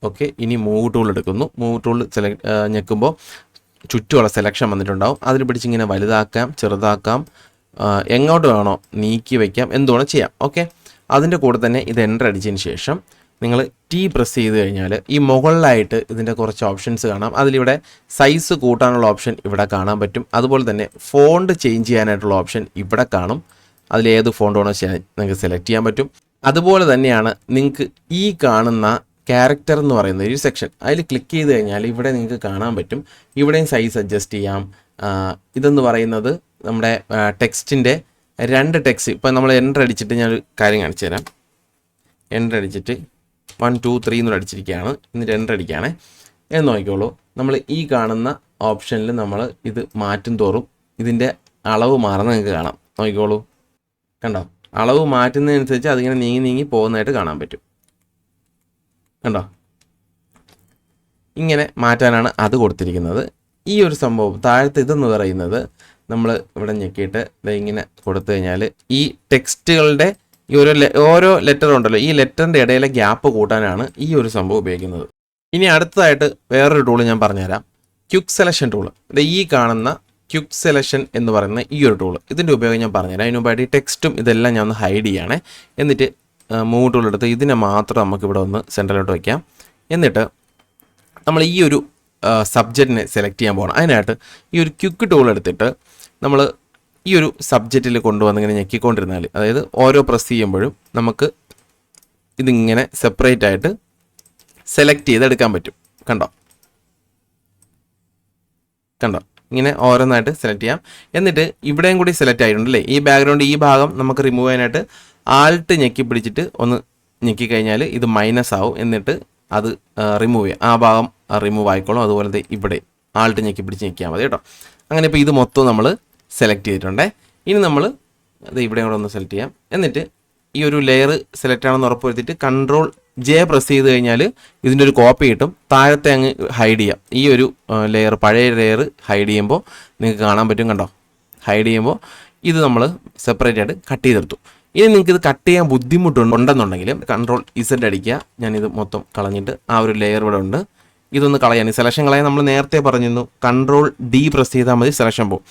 ഓക്കെ, ഇനി മൂവ് ടൂൾ എടുക്കുന്നു. മൂവ് ടൂൾ ഞെക്കുമ്പോൾ ചുറ്റുമുള്ള സെലക്ഷൻ വന്നിട്ടുണ്ടാവും. അതിൽ പിടിച്ചിങ്ങനെ വലുതാക്കാം, ചെറുതാക്കാം, എങ്ങോട്ട് വേണോ നീക്കി വയ്ക്കാം, എന്തുവേണം ചെയ്യാം. ഓക്കെ, അതിൻ്റെ കൂടെ തന്നെ ഇത് എൻ്റർ അടിച്ചതിന് ശേഷം നിങ്ങൾ ടി പ്രസ് ചെയ്ത് കഴിഞ്ഞാൽ ഈ മുകളിലായിട്ട് ഇതിൻ്റെ കുറച്ച് ഓപ്ഷൻസ് കാണാം. അതിലിവിടെ സൈസ് കൂട്ടാനുള്ള ഓപ്ഷൻ ഇവിടെ കാണാൻ പറ്റും. അതുപോലെ തന്നെ ഫോണ്ട് ചേഞ്ച് ചെയ്യാനായിട്ടുള്ള ഓപ്ഷൻ ഇവിടെ കാണും. അതിലേത് ഫോണ്ട് വേണോ നിങ്ങൾക്ക് സെലക്ട് ചെയ്യാൻ പറ്റും. അതുപോലെ തന്നെയാണ് നിങ്ങൾക്ക് ഈ കാണുന്ന ക്യാരക്ടർ എന്ന് പറയുന്ന ഒരു സെക്ഷൻ, അതിൽ ക്ലിക്ക് ചെയ്ത് കഴിഞ്ഞാൽ ഇവിടെ നിങ്ങൾക്ക് കാണാൻ പറ്റും. ഇവിടെയും സൈസ് അഡ്ജസ്റ്റ് ചെയ്യാം. ഇതെന്ന് പറയുന്നത് നമ്മുടെ ടെക്സ്റ്റിൻ്റെ 2 ടെക്സ്റ്റ്. ഇപ്പം നമ്മൾ എൻ്റർ അടിച്ചിട്ട് ഞാനൊരു കാര്യം കാണിച്ചു തരാം. എൻ്റർ അടിച്ചിട്ട് 1 2 3 എന്നൂടെ അടിച്ചിരിക്കുകയാണ്. എന്നിട്ട് എൻ്റർ അടിക്കുകയാണ് എന്ന് നോക്കിക്കോളൂ. നമ്മൾ ഈ കാണുന്ന ഓപ്ഷനിൽ നമ്മൾ ഇത് മാറ്റും തോറും ഇതിൻ്റെ അളവ് മാറുന്ന നിങ്ങൾക്ക് കാണാം. നോക്കിക്കോളൂ, കണ്ടോ? അളവ് മാറ്റുന്നതനുസരിച്ച് അതിങ്ങനെ നീങ്ങി നീങ്ങി പോകുന്നതായിട്ട് കാണാൻ പറ്റും. കണ്ടോ? ഇങ്ങനെ മാറ്റാനാണ് അത് കൊടുത്തിരിക്കുന്നത്. ഈ ഒരു സംഭവം താഴത്തെ ഇതെന്ന് പറയുന്നത് നമ്മൾ ഇവിടെ ഞെക്കിയിട്ട് ഇങ്ങനെ കൊടുത്തു കഴിഞ്ഞാൽ ഈ ടെക്സ്റ്റുകളുടെ ഈ ഓരോ ലെറ്റർ ഉണ്ടല്ലോ, ഈ ലെറ്ററിൻ്റെ ഇടയിലെ ഗ്യാപ്പ് കൂട്ടാനാണ് ഈ ഒരു സംഭവം ഉപയോഗിക്കുന്നത്. ഇനി അടുത്തതായിട്ട് വേറൊരു ടൂൾ ഞാൻ പറഞ്ഞുതരാം. Quick selection tool. ഈ കാണുന്ന ക്വിക്ക് സെലക്ഷൻ എന്ന് പറയുന്ന ഈ ഒരു ടൂൾ, ഇതിൻ്റെ ഉപയോഗം ഞാൻ പറഞ്ഞുതരാം. അതിന് മുമ്പായിട്ട് ഈ ടെക്സ്റ്റും ഇതെല്ലാം ഞാൻ ഒന്ന് ഹൈഡ് ചെയ്യണേ. എന്നിട്ട് മൂവ് ടൂൾ എടുത്ത് ഇതിനെ മാത്രം നമുക്കിവിടെ ഒന്ന് സെൻറ്ററിലോട്ട് വയ്ക്കാം. എന്നിട്ട് നമ്മൾ ഈ ഒരു സബ്ജക്റ്റിനെ സെലക്ട് ചെയ്യാൻ പോകണം. അതിനായിട്ട് ഈ ഒരു ക്വിക്ക് ടൂൾ എടുത്തിട്ട് നമ്മൾ ഈ ഒരു സബ്ജക്റ്റിൽ കൊണ്ടുവന്ന് ഇങ്ങനെ ഞെക്കിക്കൊണ്ടിരുന്നാൽ, അതായത് ഓരോ പ്രസ് ചെയ്യുമ്പോഴും നമുക്ക് ഇതിങ്ങനെ സെപ്പറേറ്റ് ആയിട്ട് സെലക്ട് ചെയ്തെടുക്കാൻ പറ്റും. കണ്ടോ? ഇങ്ങനെ ഓരോന്നായിട്ട് സെലക്ട് ചെയ്യാം. എന്നിട്ട് ഇവിടെയും കൂടി സെലക്ട് ആയിട്ടുണ്ടല്ലേ, ഈ ബാക്ക്ഗ്രൗണ്ട് ഈ ഭാഗം നമുക്ക് റിമൂവ് ചെയ്യാനായിട്ട് ആൾട്ട് ഞെക്കി പിടിച്ചിട്ട് ഒന്ന് ഞെക്കിക്കഴിഞ്ഞാൽ ഇത് മൈനസ് ആവും. എന്നിട്ട് അത് റിമൂവ് ചെയ്യാം. ആ ഭാഗം റിമൂവ് ആയിക്കോളും. അതുപോലെ ഇവിടെ ആൾട്ട് ഞെക്കി പിടിച്ച് ഞെക്കിയാൽ മതി കേട്ടോ. അങ്ങനെ ഇപ്പോൾ ഇത് മൊത്തം നമ്മൾ സെലക്ട് ചെയ്തിട്ടുണ്ടേ. ഇനി നമ്മൾ അത് ഇവിടെ കൂടെ ഒന്ന് സെലക്ട് ചെയ്യാം. എന്നിട്ട് ഈ ഒരു ലെയർ സെലക്ട് ആണെന്ന് ഉറപ്പ് വരുത്തിയിട്ട് Ctrl+J പ്രസ് ചെയ്ത് കഴിഞ്ഞാൽ ഇതിൻ്റെ ഒരു കോപ്പി കിട്ടും. താഴത്തെ അങ്ങ് ഹൈഡ് ചെയ്യാം. ഈ ഒരു ലെയർ, പഴയ ലെയർ ഹൈഡ് ചെയ്യുമ്പോൾ നിങ്ങൾക്ക് കാണാൻ പറ്റും. കണ്ടോ? ഹൈഡ് ചെയ്യുമ്പോൾ ഇത് നമ്മൾ സെപ്പറേറ്റ് ആയിട്ട് കട്ട് ചെയ്തെടുത്തു. ഇനി നിങ്ങൾക്ക് ഇത് കട്ട് ചെയ്യാൻ ബുദ്ധിമുട്ടുണ്ടെന്നുണ്ടെങ്കിൽ Ctrl+Z അടിക്കുക. ഞാനിത് മൊത്തം കളഞ്ഞിട്ട് ആ ഒരു ലെയർ ഇവിടെ ഉണ്ട്, ഇതൊന്ന് കളയാൻ, ഈ സെലക്ഷൻ കളയാൻ നമ്മൾ നേരത്തെ പറഞ്ഞിരുന്നു Ctrl+D പ്രസ് ചെയ്താൽ മതി, സെലക്ഷൻ പോകും.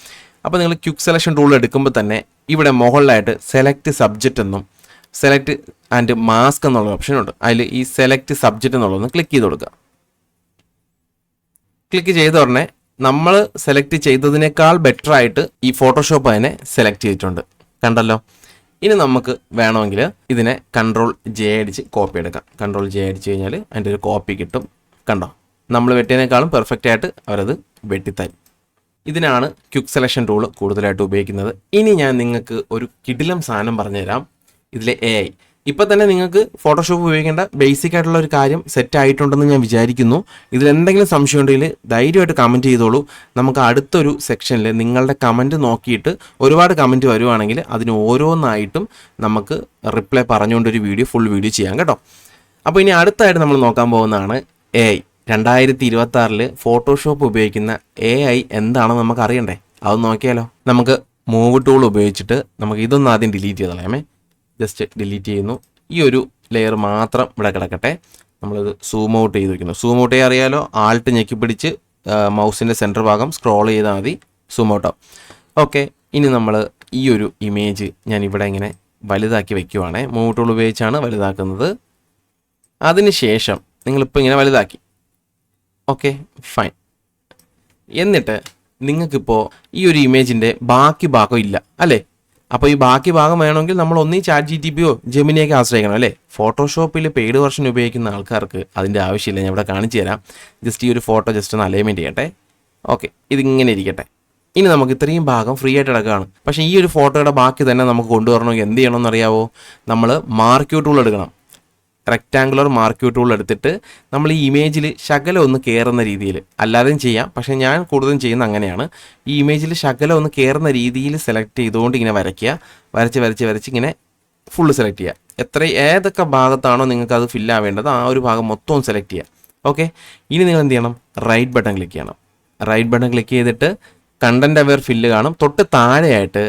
അപ്പോൾ നിങ്ങൾ ക്വിക്ക് സെലക്ഷൻ ടൂൾ എടുക്കുമ്പോൾ തന്നെ ഇവിടെ മുകളിലായിട്ട് സെലക്ട് സബ്ജക്റ്റ് എന്നും സെലക്ട് ആൻഡ് മാസ്ക് എന്നുള്ള ഓപ്ഷൻ ഉണ്ട്. അതിൽ ഈ സെലക്ട് സബ്ജക്റ്റ് എന്നുള്ളതൊന്ന് ക്ലിക്ക് ചെയ്ത് കൊടുക്കുക. ക്ലിക്ക് ചെയ്ത ഉടനെ നമ്മൾ സെലക്ട് ചെയ്തതിനേക്കാൾ ബെറ്റർ ആയിട്ട് ഈ ഫോട്ടോഷോപ്പ് അതിനെ സെലക്ട് ചെയ്തിട്ടുണ്ട്. കണ്ടല്ലോ? ഇനി നമുക്ക് വേണമെങ്കിൽ ഇതിനെ Ctrl+J അടിച്ച് കോപ്പി എടുക്കാം. Ctrl+J അടിച്ച് കഴിഞ്ഞാൽ അതിൻ്റെ ഒരു കോപ്പി കിട്ടും. കണ്ടോ? നമ്മൾ വെട്ടിയതിനേക്കാളും പെർഫെക്റ്റ് ആയിട്ട് അവരത് വെട്ടിത്തരും. ഇതിനാണ് ക്വിക്ക് സെലക്ഷൻ ടൂൾ കൂടുതലായിട്ട് ഉപയോഗിക്കുന്നത്. ഇനി ഞാൻ നിങ്ങൾക്ക് ഒരു കിടിലം സാധനം പറഞ്ഞുതരാം. ഇതിലെ AI. ഇപ്പം തന്നെ നിങ്ങൾക്ക് ഫോട്ടോഷോപ്പ് ഉപയോഗിക്കേണ്ട ബേസിക് ആയിട്ടുള്ള ഒരു കാര്യം സെറ്റ് ആയിട്ടുണ്ടെന്ന് ഞാൻ വിചാരിക്കുന്നു. ഇതിലെന്തെങ്കിലും സംശയം ഉണ്ടെങ്കിൽ ധൈര്യമായിട്ട് കമൻറ്റ് ചെയ്തോളൂ. നമുക്ക് അടുത്തൊരു സെക്ഷനിൽ നിങ്ങളുടെ കമൻറ്റ് നോക്കിയിട്ട് ഒരുപാട് കമൻറ്റ് വരുവാണെങ്കിൽ അതിന് ഓരോന്നായിട്ടും നമുക്ക് റിപ്ലൈ പറഞ്ഞുകൊണ്ടൊരു ഫുൾ വീഡിയോ ചെയ്യാം കേട്ടോ. അപ്പോൾ ഇനി അടുത്തായിട്ട് നമ്മൾ നോക്കാൻ പോകുന്നതാണ് AI. 2026 ഫോട്ടോഷോപ്പ് ഉപയോഗിക്കുന്ന AI എന്താണെന്ന് നമുക്ക് അറിയണ്ടേ? അത് നോക്കിയാലോ. നമുക്ക് മൂവ് ടൂൾ ഉപയോഗിച്ചിട്ട് നമുക്ക് ഇതൊന്ന് ആദ്യം ഡിലീറ്റ് ചെയ്ത് കളയാമേ. ജസ്റ്റ് ഡിലീറ്റ് ചെയ്യുന്നു. ഈ ഒരു ലെയർ മാത്രം ഇവിടെ കിടക്കട്ടെ. നമ്മളിത് സൂം ഔട്ട് ചെയ്ത് വയ്ക്കുന്നു. സൂം ഔട്ട് ചെയ്യാൻ അറിയാലോ, ആൾട്ട് ഞെക്കി പിടിച്ച് മൗസിൻ്റെ സെൻറ്റർ ഭാഗം സ്ക്രോൾ ചെയ്താൽ മതി, സൂം ഔട്ട് ആവും. ഓക്കെ, ഇനി നമ്മൾ ഈ ഒരു ഇമേജ് ഞാൻ ഇവിടെ ഇങ്ങനെ വലുതാക്കി വയ്ക്കുവാണേ. മൂവ് ടൂൾ ഉപയോഗിച്ചാണ് വലുതാക്കുന്നത്. അതിനുശേഷം നിങ്ങളിപ്പോൾ ഇങ്ങനെ വലുതാക്കി. Okay, fine. എന്നിട്ട് നിങ്ങൾക്കിപ്പോൾ ഈ ഒരു ഇമേജിൻ്റെ ബാക്കി ഭാഗം ഇല്ല അല്ലേ? അപ്പോൾ ഈ ബാക്കി ഭാഗം വേണമെങ്കിൽ നമ്മൾ ഒന്നീ ChatGPTയോ ജെമിനിയൊക്കെ ആശ്രയിക്കണം അല്ലേ. ഫോട്ടോഷോപ്പിൽ പെയ്ഡ് വെർഷൻ ഉപയോഗിക്കുന്ന ആൾക്കാർക്ക് അതിൻ്റെ ആവശ്യമില്ല. ഞാൻ ഇവിടെ കാണിച്ചു തരാം. ജസ്റ്റ് ഈ ഒരു ഫോട്ടോ ജസ്റ്റ് ഒന്ന് അലൈൻമെൻറ്റ് ചെയ്യട്ടെ. ഓക്കെ, ഇതിങ്ങനെ ഇരിക്കട്ടെ. ഇനി നമുക്ക് ഇത്രയും ഭാഗം ഫ്രീ ആയിട്ട് കിടക്കുകയാണ്. പക്ഷേ ഈ ഒരു ഫോട്ടോയുടെ ബാക്കി തന്നെ നമുക്ക് കൊണ്ടുവരണമെങ്കിൽ എന്ത് ചെയ്യണമെന്ന് അറിയാവോ? നമ്മൾ മാർക്യൂ ടൂൾ എടുക്കണം. റെക്റ്റാങ്കുലർ മാർക്യൂ ടൂൾ എടുത്തിട്ട് നമ്മൾ ഈ ഇമേജിൽ ശകലം ഒന്ന് കയറുന്ന രീതിയിൽ, അല്ലാതെയും ചെയ്യാം, പക്ഷേ ഞാൻ കൂടുതലും ചെയ്യുന്ന അങ്ങനെയാണ്. ഈ ഇമേജിൽ ശകലം ഒന്ന് കയറുന്ന രീതിയിൽ സെലക്ട് ചെയ്തുകൊണ്ട് ഇങ്ങനെ വരയ്ക്കുക. വരച്ച് ഇങ്ങനെ ഫുള്ള് സെലക്ട് ചെയ്യുക. ഏതൊക്കെ ഭാഗത്താണോ നിങ്ങൾക്ക് അത് ഫില്ലാവേണ്ടത് ആ ഒരു ഭാഗം മൊത്തവും സെലക്ട് ചെയ്യുക. ഓക്കെ, ഇനി നിങ്ങൾ എന്ത് ചെയ്യണം? റൈറ്റ് ബട്ടൺ ക്ലിക്ക് ചെയ്യണം. റൈറ്റ് ബട്ടൺ ക്ലിക്ക് ചെയ്തിട്ട് കണ്ടന്റ് അവെയർ ഫില്ല് കാണും. തൊട്ട് താഴെയായിട്ട്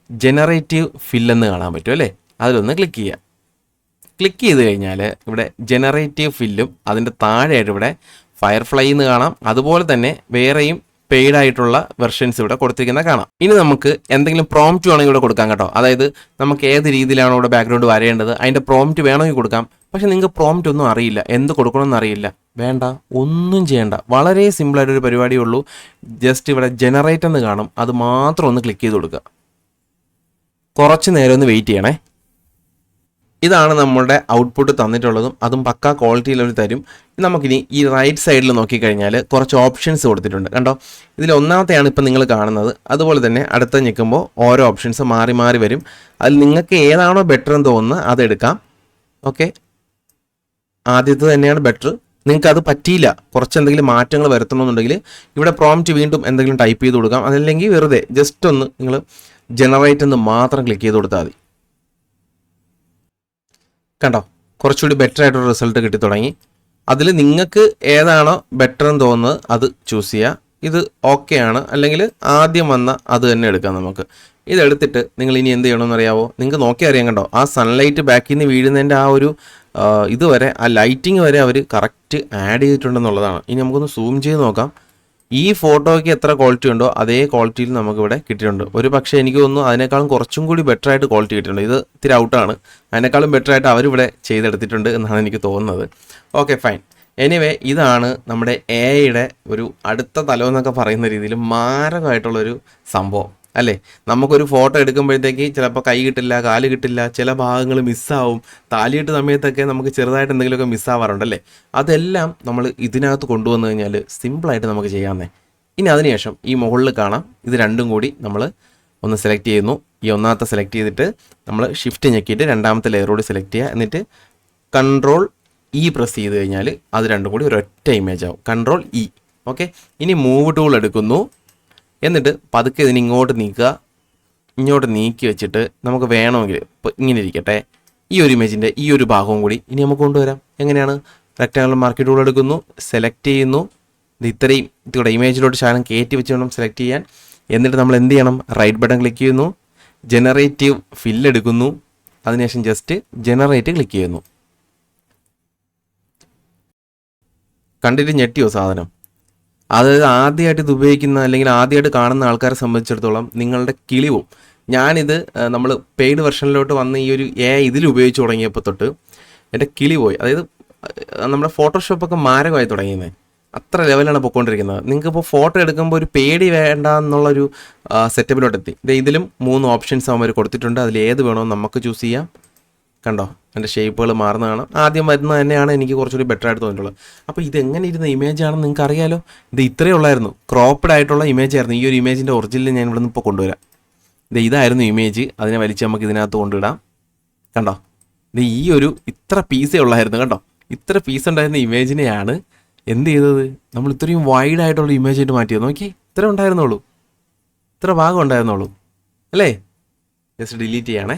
ജനറേറ്റീവ് ഫില്ലെന്ന് കാണാൻ പറ്റും അല്ലേ. അതിലൊന്ന് ക്ലിക്ക് ചെയ്യുക. ക്ലിക്ക് ചെയ്ത് കഴിഞ്ഞാൽ ഇവിടെ ജനറേറ്റീവ് ഫില്ലും അതിൻ്റെ താഴെയായിട്ട് ഇവിടെ ഫയർഫ്ലൈ എന്ന് കാണാം. അതുപോലെ തന്നെ വേറെയും പെയ്ഡ് ആയിട്ടുള്ള വെർഷൻസ് ഇവിടെ കൊടുത്തിരിക്കുന്നത് കാണാം. ഇനി നമുക്ക് എന്തെങ്കിലും പ്രോംപ്റ്റ് വേണമെങ്കിൽ ഇവിടെ കൊടുക്കാം കേട്ടോ. അതായത് നമുക്ക് ഏത് രീതിയിലാണോ ഇവിടെ ബാക്ക്ഗ്രൗണ്ട് വരേണ്ടത് അതിൻ്റെ പ്രോംപ്റ്റ് വേണമെങ്കിൽ കൊടുക്കാം. പക്ഷെ നിങ്ങൾക്ക് പ്രോംപ്റ്റ് ഒന്നും അറിയില്ല, എന്ത് കൊടുക്കണമെന്ന് അറിയില്ല, വേണ്ട, ഒന്നും ചെയ്യേണ്ട. വളരെ സിമ്പിളായിട്ടൊരു പരിപാടിയേ ഉള്ളൂ. ജസ്റ്റ് ഇവിടെ ജനറേറ്റ് എന്ന് കാണും, അത് മാത്രം ഒന്ന് ക്ലിക്ക് ചെയ്ത് കൊടുക്കുക. കുറച്ച് നേരം ഒന്ന് വെയിറ്റ് ചെയ്യണേ. ഇതാണ് നമ്മളുടെ ഔട്ട്പുട്ട് തന്നിട്ടുള്ളതും, അതും പക്കാ ക്വാളിറ്റിയിൽ അവർ തരും. നമുക്കിനി ഈ റൈറ്റ് സൈഡിൽ നോക്കിക്കഴിഞ്ഞാൽ കുറച്ച് ഓപ്ഷൻസ് കൊടുത്തിട്ടുണ്ട് കണ്ടോ. ഇതിൽ ഒന്നാമത്തെയാണ് ഇപ്പം നിങ്ങൾ കാണുന്നത്. അതുപോലെ തന്നെ അടുത്ത ഞെക്കുമ്പോൾ ഓരോ ഓപ്ഷൻസ് മാറി മാറി വരും. അതിൽ നിങ്ങൾക്ക് ഏതാണോ ബെറ്റർ എന്ന് തോന്നുന്നത് അതെടുക്കാം. ഓക്കെ, ആദ്യത്തെ തന്നെയാണ് ബെറ്റർ. നിങ്ങൾക്ക് അത് പറ്റിയില്ല, കുറച്ച് എന്തെങ്കിലും മാറ്റങ്ങൾ വരുത്തണമെന്നുണ്ടെങ്കിൽ ഇവിടെ പ്രോംപ്റ്റ് വീണ്ടും എന്തെങ്കിലും ടൈപ്പ് ചെയ്ത് കൊടുക്കാം. അതല്ലെങ്കിൽ വെറുതെ ജസ്റ്റ് ഒന്ന് നിങ്ങൾ ജനറേറ്റ് എന്ന് മാത്രം ക്ലിക്ക് ചെയ്ത് കൊടുത്താൽ മതി. കണ്ടോ, കുറച്ചുകൂടി ബെറ്റർ ആയിട്ടൊരു റിസൾട്ട് കിട്ടി തുടങ്ങി. അതിൽ നിങ്ങൾക്ക് ഏതാണോ ബെറ്റർ എന്ന് തോന്നുന്നത് അത് ചൂസ് ചെയ്യുക. ഇത് ഓക്കെ ആണ്, അല്ലെങ്കിൽ ആദ്യം വന്ന അത് തന്നെ എടുക്കാം നമുക്ക്. ഇതെടുത്തിട്ട് നിങ്ങൾ ഇനി എന്ത് ചെയ്യണമെന്ന് അറിയാവോ? നിങ്ങൾക്ക് നോക്കി അറിയാം കണ്ടോ, ആ സൺലൈറ്റ് ബാക്കിൽ നിന്ന് വീഴുന്നതിൻ്റെ ആ ഒരു ഇതുവരെ, ആ ലൈറ്റിങ് വരെ അവർ കറക്റ്റ് ആഡ് ചെയ്തിട്ടുണ്ടെന്നുള്ളതാണ്. ഇനി നമുക്കൊന്ന് സൂം ചെയ്ത് നോക്കാം. ഈ ഫോട്ടോയ്ക്ക് എത്ര ക്വാളിറ്റി ഉണ്ടോ അതേ ക്വാളിറ്റിയിൽ നമുക്കിവിടെ കിട്ടിയിട്ടുണ്ട്. ഒരു പക്ഷേ എനിക്ക് തോന്നുന്നു അതിനേക്കാളും കുറച്ചും കൂടി ബെറ്റർ ആയിട്ട് ക്വാളിറ്റി കിട്ടിയിട്ടുണ്ട്. ഇത് ഇത്തിരി ഔട്ടാണ്, അതിനേക്കാളും ബെറ്റർ ആയിട്ട് അവരിവിടെ ചെയ്തെടുത്തിട്ടുണ്ട് എന്നാണ് എനിക്ക് തോന്നുന്നത്. Okay fine. എനിവേ, ഇതാണ് നമ്മുടെ AI-യുടെ ഒരു അടുത്ത തലം എന്നൊക്കെ പറയുന്ന രീതിയിൽ മാരകമായിട്ടുള്ളൊരു സംഭവം അല്ലേ. നമുക്കൊരു ഫോട്ടോ എടുക്കുമ്പോഴത്തേക്ക് ചിലപ്പോൾ കൈ കിട്ടില്ല, കാല് കിട്ടില്ല, ചില ഭാഗങ്ങൾ മിസ്സാവും. താലിയിട്ട സമയത്തൊക്കെ നമുക്ക് ചെറുതായിട്ട് എന്തെങ്കിലുമൊക്കെ മിസ്സാവാറുണ്ടല്ലേ. അതെല്ലാം നമ്മൾ ഇതിനകത്ത് കൊണ്ടുവന്നു കഴിഞ്ഞാൽ സിമ്പിളായിട്ട് നമുക്ക് ചെയ്യാമെന്നേ. ഇനി അതിനുശേഷം ഈ മുകളിൽ കാണാം, ഇത് രണ്ടും കൂടി നമ്മൾ ഒന്ന് സെലക്ട് ചെയ്യുന്നു. ഈ ഒന്നാമത്തെ സെലക്ട് ചെയ്തിട്ട് നമ്മൾ ഷിഫ്റ്റ് ഞെക്കിയിട്ട് രണ്ടാമത്തെ ലെയറോട് സെലക്ട് ചെയ്യുക. എന്നിട്ട് Ctrl+E പ്രസ് ചെയ്ത് കഴിഞ്ഞാൽ അത് രണ്ടും കൂടി ഒരൊറ്റ ഇമേജ് ആവും. Ctrl+E. ഓക്കെ, ഇനി മൂവ് ടൂൾ എടുക്കുന്നു. എന്നിട്ട് പതുക്കെ ഇതിന് ഇങ്ങോട്ട് നീക്കി വെച്ചിട്ട് നമുക്ക് വേണമെങ്കിൽ ഇപ്പോൾ ഇങ്ങനെ ഇരിക്കട്ടെ, ഈ ഒരു ഇമേജിൻ്റെ ഈ ഒരു ഭാഗവും കൂടി ഇനി നമുക്ക് കൊണ്ടുവരാം. എങ്ങനെയാണ്? റെക്റ്റാങ്കുലർ മാർക്യൂ ടൂൾ എടുക്കുന്നു, സെലക്ട് ചെയ്യുന്നു. ഇത് ഇത്രയും ഇതിവിടെ ഇമേജിലോട്ട് ശകലം കയറ്റി വെച്ച് വേണം സെലക്ട് ചെയ്യാൻ. എന്നിട്ട് നമ്മൾ എന്ത് ചെയ്യണം? റൈറ്റ് ബട്ടൺ ക്ലിക്ക് ചെയ്യുന്നു, ജനറേറ്റീവ് ഫില്ല് എടുക്കുന്നു, അതിനുശേഷം ജസ്റ്റ് ജനറേറ്റ് ക്ലിക്ക് ചെയ്യുന്നു. കണ്ടിട്ട് ഞെട്ടിയോ സാധനം? അതായത് ആദ്യമായിട്ട് ഇത് ഉപയോഗിക്കുന്ന അല്ലെങ്കിൽ ആദ്യമായിട്ട് കാണുന്ന ആൾക്കാരെ സംബന്ധിച്ചിടത്തോളം നിങ്ങളുടെ കിളിവും. ഞാനിത് നമ്മൾ പെയ്ഡ് വെർഷനിലോട്ട് വന്ന് ഈ ഒരു AI ഇതിൽ ഉപയോഗിച്ച് തുടങ്ങിയപ്പോൾ തൊട്ട് എൻ്റെ കിളി പോയി. അതായത് നമ്മുടെ ഫോട്ടോഷോപ്പൊക്കെ മാരകമായി തുടങ്ങിയത്, അത്ര ലെവലാണ് പൊയ്ക്കൊണ്ടിരിക്കുന്നത്. നിങ്ങൾക്കിപ്പോൾ ഫോട്ടോ എടുക്കുമ്പോൾ ഒരു പേടി വേണ്ട എന്നുള്ളൊരു സെറ്റപ്പിലോട്ടെത്തി. ഇതിലും 3 ഓപ്ഷൻസ് അവർ കൊടുത്തിട്ടുണ്ട്. അതിൽ ഏത് വേണമെന്ന് നമുക്ക് ചൂസ് ചെയ്യാം. കണ്ടോ, എൻ്റെ ഷേപ്പുകൾ മാറുന്നതാണ്. ആദ്യം വരുന്നത് തന്നെയാണ് എനിക്ക് കുറച്ചുകൂടി ബെറ്റർ ആയിട്ട് തോന്നിയിട്ടുള്ളത്. അപ്പോൾ ഇതെങ്ങനെ ഇരുന്ന ഇമേജ് ആണെന്ന് നിങ്ങൾക്ക് അറിയാലോ. ഇത് ഇത്രയേ ഉള്ളായിരുന്നു, ക്രോപ്പ്ഡ് ആയിട്ടുള്ള ഇമേജ് ആയിരുന്നു. ഈ ഒരു ഇമേജിൻ്റെ ഒറിജിനൽ ഞാൻ ഇവിടെ നിന്ന് ഇപ്പോൾ കൊണ്ടുവരാം. ഇതായിരുന്നു ഇമേജ്, അതിനെ വലിച്ച് നമുക്ക് ഇതിനകത്ത് കൊണ്ടുവിടാം. കണ്ടോ, ഈ ഒരു ഇത്ര പീസേ ഉള്ളായിരുന്നു. കണ്ടോ, ഇത്ര പീസ് ഉണ്ടായിരുന്ന ഇമേജിനെയാണ് എന്ത് ചെയ്തത്, നമ്മൾ ഇത്രയും വൈഡ് ആയിട്ടുള്ള ഇമേജ് ആയിട്ട് മാറ്റിയത്. നോക്കി, ഇത്ര ഉണ്ടായിരുന്നുള്ളൂ, ഇത്ര ഭാഗം ഉണ്ടായിരുന്നുള്ളൂ അല്ലേ. ജസ്റ്റ് ഡിലീറ്റ് ചെയ്യണേ.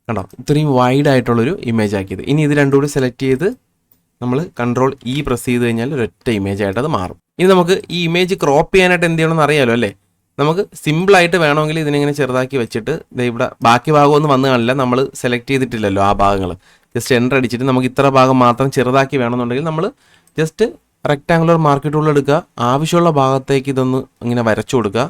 കണ്ടോ, ഇത്രയും വൈഡ് ആയിട്ടുള്ളൊരു ഇമേജ് ആക്കിയത്. ഇനി ഇത് രണ്ടും കൂടി സെലക്ട് ചെയ്ത് നമ്മൾ Ctrl+E പ്രസ് ചെയ്ത് കഴിഞ്ഞാൽ ഒരൊറ്റ ഇമേജ് ആയിട്ട് അത് മാറും. ഇനി നമുക്ക് ഈ ഇമേജ് ക്രോപ്പ് ചെയ്യാനായിട്ട് എന്ത് ചെയ്യണമെന്ന് അറിയാലോ അല്ലേ. നമുക്ക് സിമ്പിളായിട്ട് വേണമെങ്കിൽ ഇതിനിങ്ങനെ ചെറുതാക്കി വെച്ചിട്ട് ഇവിടെ ബാക്കി ഭാഗമൊന്നും വന്നു കാണില്ല, നമ്മൾ സെലക്ട് ചെയ്തിട്ടില്ലല്ലോ ആ ഭാഗങ്ങൾ. ജസ്റ്റ് എൻ്റർ അടിച്ചിട്ട് നമുക്ക് ഇത്ര ഭാഗം മാത്രം ചെറുതാക്കി വേണമെന്നുണ്ടെങ്കിൽ നമ്മൾ ജസ്റ്റ് റെക്റ്റാങ്കുലർ മാർക്യൂ ടൂൾ എടുക്കുക, ആവശ്യമുള്ള ഭാഗത്തേക്ക് ഇതൊന്ന് ഇങ്ങനെ വരച്ചു കൊടുക്കുക.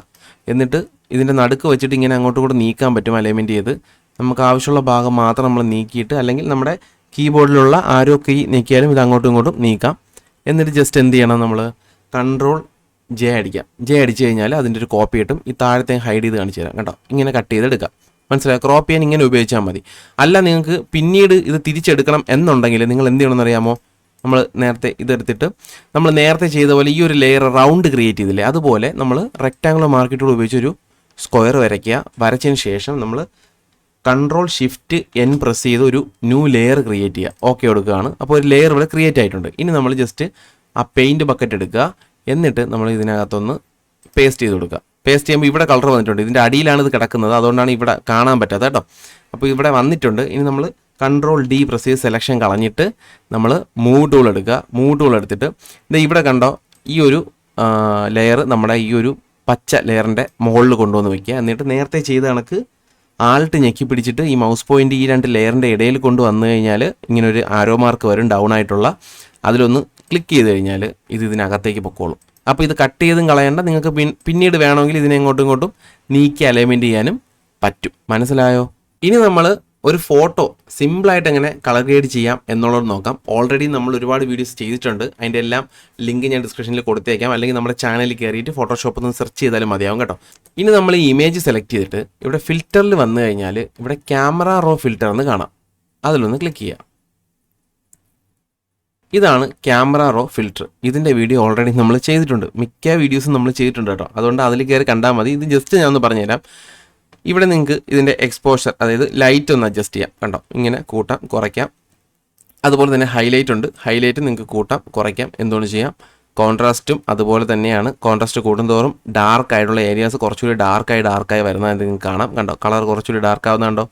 എന്നിട്ട് ഇതിൻ്റെ നടുക്ക് വെച്ചിട്ട് ഇങ്ങനെ അങ്ങോട്ടും കൂടെ നീക്കാൻ പറ്റും അലൈൻമെൻറ്റ് ചെയ്ത്. നമുക്ക് ആവശ്യമുള്ള ഭാഗം മാത്രം നമ്മൾ നീക്കിയിട്ട്, അല്ലെങ്കിൽ നമ്മുടെ കീബോർഡിലുള്ള ആരോ കീ നീക്കിയാലും ഇത് അങ്ങോട്ടും ഇങ്ങോട്ടും നീക്കാം. എന്നിട്ട് ജസ്റ്റ് എന്ത് ചെയ്യണം, നമ്മൾ Ctrl+J അടിക്കാം. J അടിച്ചു കഴിഞ്ഞാൽ അതിൻ്റെ ഒരു കോപ്പി കിട്ടും. ഈ താഴത്തെ ഹൈഡ് ചെയ്ത് കാണിച്ചു തരാം. കേട്ടോ, ഇങ്ങനെ കട്ട് ചെയ്തെടുക്കാം. മനസ്സിലായോ? ക്രോപ്പ് ചെയ്യാൻ ഇങ്ങനെ ഉപയോഗിച്ചാൽ മതി. അല്ല നിങ്ങൾക്ക് പിന്നീട് ഇത് തിരിച്ചെടുക്കണം എന്നുണ്ടെങ്കിൽ നിങ്ങൾ എന്ത് ചെയ്യണമെന്ന് അറിയാമോ? നമ്മൾ നേരത്തെ ഇതെടുത്തിട്ട് നമ്മൾ നേരത്തെ ചെയ്ത പോലെ ഈ ഒരു ലെയർ റൗണ്ട് ക്രിയേറ്റ് ചെയ്തില്ലേ, അതുപോലെ നമ്മൾ റെക്ടാങ്കുലർ മാർക്കർ ടൂൾ ഉപയോഗിച്ചൊരു സ്ക്വയർ വരയ്ക്കുക. വരച്ചതിന് ശേഷം നമ്മൾ Ctrl+Shift+N പ്രസ് ചെയ്ത് ഒരു ന്യൂ ലെയർ ക്രിയേറ്റ് ചെയ്യുക. ഓക്കെ കൊടുക്കുകയാണ്. അപ്പോൾ ഒരു ലെയർ ഇവിടെ ക്രിയേറ്റ് ആയിട്ടുണ്ട്. ഇനി നമ്മൾ ജസ്റ്റ് ആ പെയിൻറ്റ് ബക്കറ്റ് എടുക്കുക. എന്നിട്ട് നമ്മൾ ഇതിനകത്തൊന്ന് പേസ്റ്റ് ചെയ്ത് കൊടുക്കുക. പേസ്റ്റ് ചെയ്യുമ്പോൾ ഇവിടെ കളർ വന്നിട്ടുണ്ട്. ഇതിൻ്റെ അടിയിലാണ് ഇത് കിടക്കുന്നത്, അതുകൊണ്ടാണ് ഇവിടെ കാണാൻ പറ്റാത്തത് കേട്ടോ. അപ്പോൾ ഇവിടെ വന്നിട്ടുണ്ട്. ഇനി നമ്മൾ Ctrl+D പ്രസ് ചെയ്ത് സെലക്ഷൻ കളഞ്ഞിട്ട് നമ്മൾ മൂവ് ടൂൾ എടുക്കുക. മൂവ് ടൂൾ എടുത്തിട്ട് ഇത് ഇവിടെ കണ്ടോ, ഈ ഒരു ലെയർ നമ്മുടെ ഈ ഒരു പച്ച ലെയറിൻ്റെ മുകളിൽ കൊണ്ടുവന്ന് വയ്ക്കുക. എന്നിട്ട് നേരത്തെ ചെയ്ത കണക്ക് ആൾട്ട് ഞെക്കി പിടിച്ചിട്ട് ഈ മൗസ് പോയിൻ്റ് ഈ രണ്ട് ലെയറിൻ്റെ ഇടയിൽ കൊണ്ട് വന്നു കഴിഞ്ഞാൽ ഇങ്ങനെ ഒരു ആരോ മാർക്ക് വരും ഡൗൺ ആയിട്ടുള്ള. അതിലൊന്ന് ക്ലിക്ക് ചെയ്ത് കഴിഞ്ഞാൽ ഇത് ഇതിനകത്തേക്ക് പൊക്കോളും. അപ്പോൾ ഇത് കട്ട് ചെയ്തും കളയേണ്ട. നിങ്ങൾക്ക് പിന്നീട് വേണമെങ്കിൽ ഇതിനെ ഇങ്ങോട്ടും ഇങ്ങോട്ടും നീക്കി അലൈൻമെൻറ്റ് ചെയ്യാനും പറ്റും. മനസ്സിലായോ? ഇനി നമ്മൾ ഒരു ഫോട്ടോ സിമ്പിളായിട്ട് എങ്ങനെ കളർ ഗ്രേഡ് ചെയ്യാം എന്നുള്ളത് നോക്കാം. ഓൾറെഡി നമ്മൾ ഒരുപാട് വീഡിയോസ് ചെയ്തിട്ടുണ്ട്. അതിൻ്റെ എല്ലാം ലിങ്ക് ഞാൻ ഡിസ്ക്രിപ്ഷനിൽ കൊടുത്തേക്കാം. അല്ലെങ്കിൽ നമ്മുടെ ചാനലിൽ കയറിയിട്ട് ഫോട്ടോഷോപ്പിൽ നിന്ന് സെർച്ച് ചെയ്താലും മതിയാവും കേട്ടോ. ഇനി നമ്മൾ ഈ ഇമേജ് സെലക്ട് ചെയ്തിട്ട് ഇവിടെ ഫിൽറ്ററിൽ വന്നു കഴിഞ്ഞാൽ ഇവിടെ ക്യാമറ റോ ഫിൽറ്റർ എന്ന് കാണാം. അതിലൊന്ന് ക്ലിക്ക് ചെയ്യാം. ഇതാണ് ക്യാമറ റോ ഫിൽറ്റർ. ഇതിൻ്റെ വീഡിയോ ഓൾറെഡി നമ്മൾ ചെയ്തിട്ടുണ്ട്. മിക്ക വീഡിയോസും നമ്മൾ ചെയ്തിട്ടുണ്ട് കേട്ടോ. അതുകൊണ്ട് അതിൽ കയറി കണ്ടാൽ മതി. ഇത് ജസ്റ്റ് ഞാൻ ഒന്ന് പറഞ്ഞുതരാം. ഇവിടെ നിങ്ങൾക്ക് ഇതിൻ്റെ എക്സ്പോഷർ, അതായത് ലൈറ്റ് ഒന്ന് അഡ്ജസ്റ്റ് ചെയ്യാം. കണ്ടോ, ഇങ്ങനെ കൂട്ടാം കുറയ്ക്കാം. അതുപോലെ തന്നെ ഹൈലൈറ്റ് ഉണ്ട്. ഹൈലൈറ്റ് നിങ്ങൾക്ക് കൂട്ടാം കുറയ്ക്കാം, എന്തുകൊണ്ട് ചെയ്യാം. കോൺട്രാസ്റ്റും അതുപോലെ തന്നെയാണ്. കോൺട്രാസ്റ്റ് കൂടുന്തോറും ഡാർക്ക് ആയിട്ടുള്ള ഏരിയാസ് കുറച്ചുകൂടി ഡാർക്കായി വരുന്നത് നിങ്ങൾക്ക് കാണാം. കണ്ടോ, കളർ കുറച്ചുകൂടി ഡാർക്ക് ആവുന്നുണ്ടോ?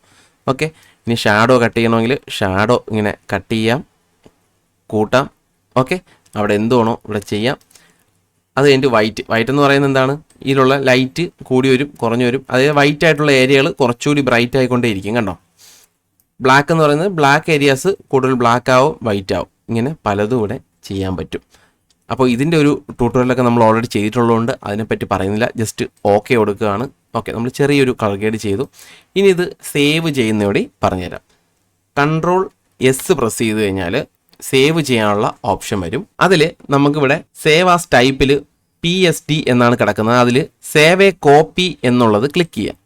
ഓക്കെ. ഇനി ഷാഡോ കട്ട് ചെയ്യണമെങ്കിൽ ഷാഡോ ഇങ്ങനെ കട്ട് ചെയ്യാം, കൂട്ടാം. ഓക്കെ, അവിടെ എന്തുവാണോ ഇവിടെ ചെയ്യാം. അത് കഴിഞ്ഞിട്ട് വൈറ്റ് എന്ന് പറയുന്നത് എന്താണ്? ഇതിലുള്ള ലൈറ്റ് കൂടി വരും കുറഞ്ഞു വരും. അതായത് വൈറ്റ് ആയിട്ടുള്ള ഏരിയകൾ കുറച്ചുകൂടി ബ്രൈറ്റ് ആയിക്കൊണ്ടേ ഇരിക്കും. കണ്ടോ, ബ്ലാക്ക് എന്ന് പറയുന്നത് ബ്ലാക്ക് ഏരിയാസ് കൂടുതൽ ബ്ലാക്ക് ആവും, വൈറ്റ് ആവും. ഇങ്ങനെ പലതും ഇവിടെ ചെയ്യാൻ പറ്റും. അപ്പോൾ ഇതിൻ്റെ ഒരു ട്യൂട്ടോറിയലൊക്കെ നമ്മൾ ഓൾറെഡി ചെയ്തിട്ടുള്ളതുകൊണ്ട് അതിനെപ്പറ്റി പറയുന്നില്ല. ജസ്റ്റ് ഓക്കെ കൊടുക്കുകയാണ്. ഓക്കെ, നമ്മൾ ചെറിയൊരു കളർ ഗ്രേഡ് ചെയ്തു. ഇനി ഇത് സേവ് ചെയ്യുന്നതോടെ പറഞ്ഞുതരാം. Ctrl+S പ്രസ് ചെയ്ത് കഴിഞ്ഞാൽ സേവ് ചെയ്യാനുള്ള ഓപ്ഷൻ വരും. അതിൽ നമുക്കിവിടെ സേവ് ആസ് ടൈപ്പിൽ PSD എന്നാണ് കിടക്കുന്നത്. അതിൽ സേവ് എ കോപ്പി എന്നുള്ളത് ക്ലിക്ക് ചെയ്യാം.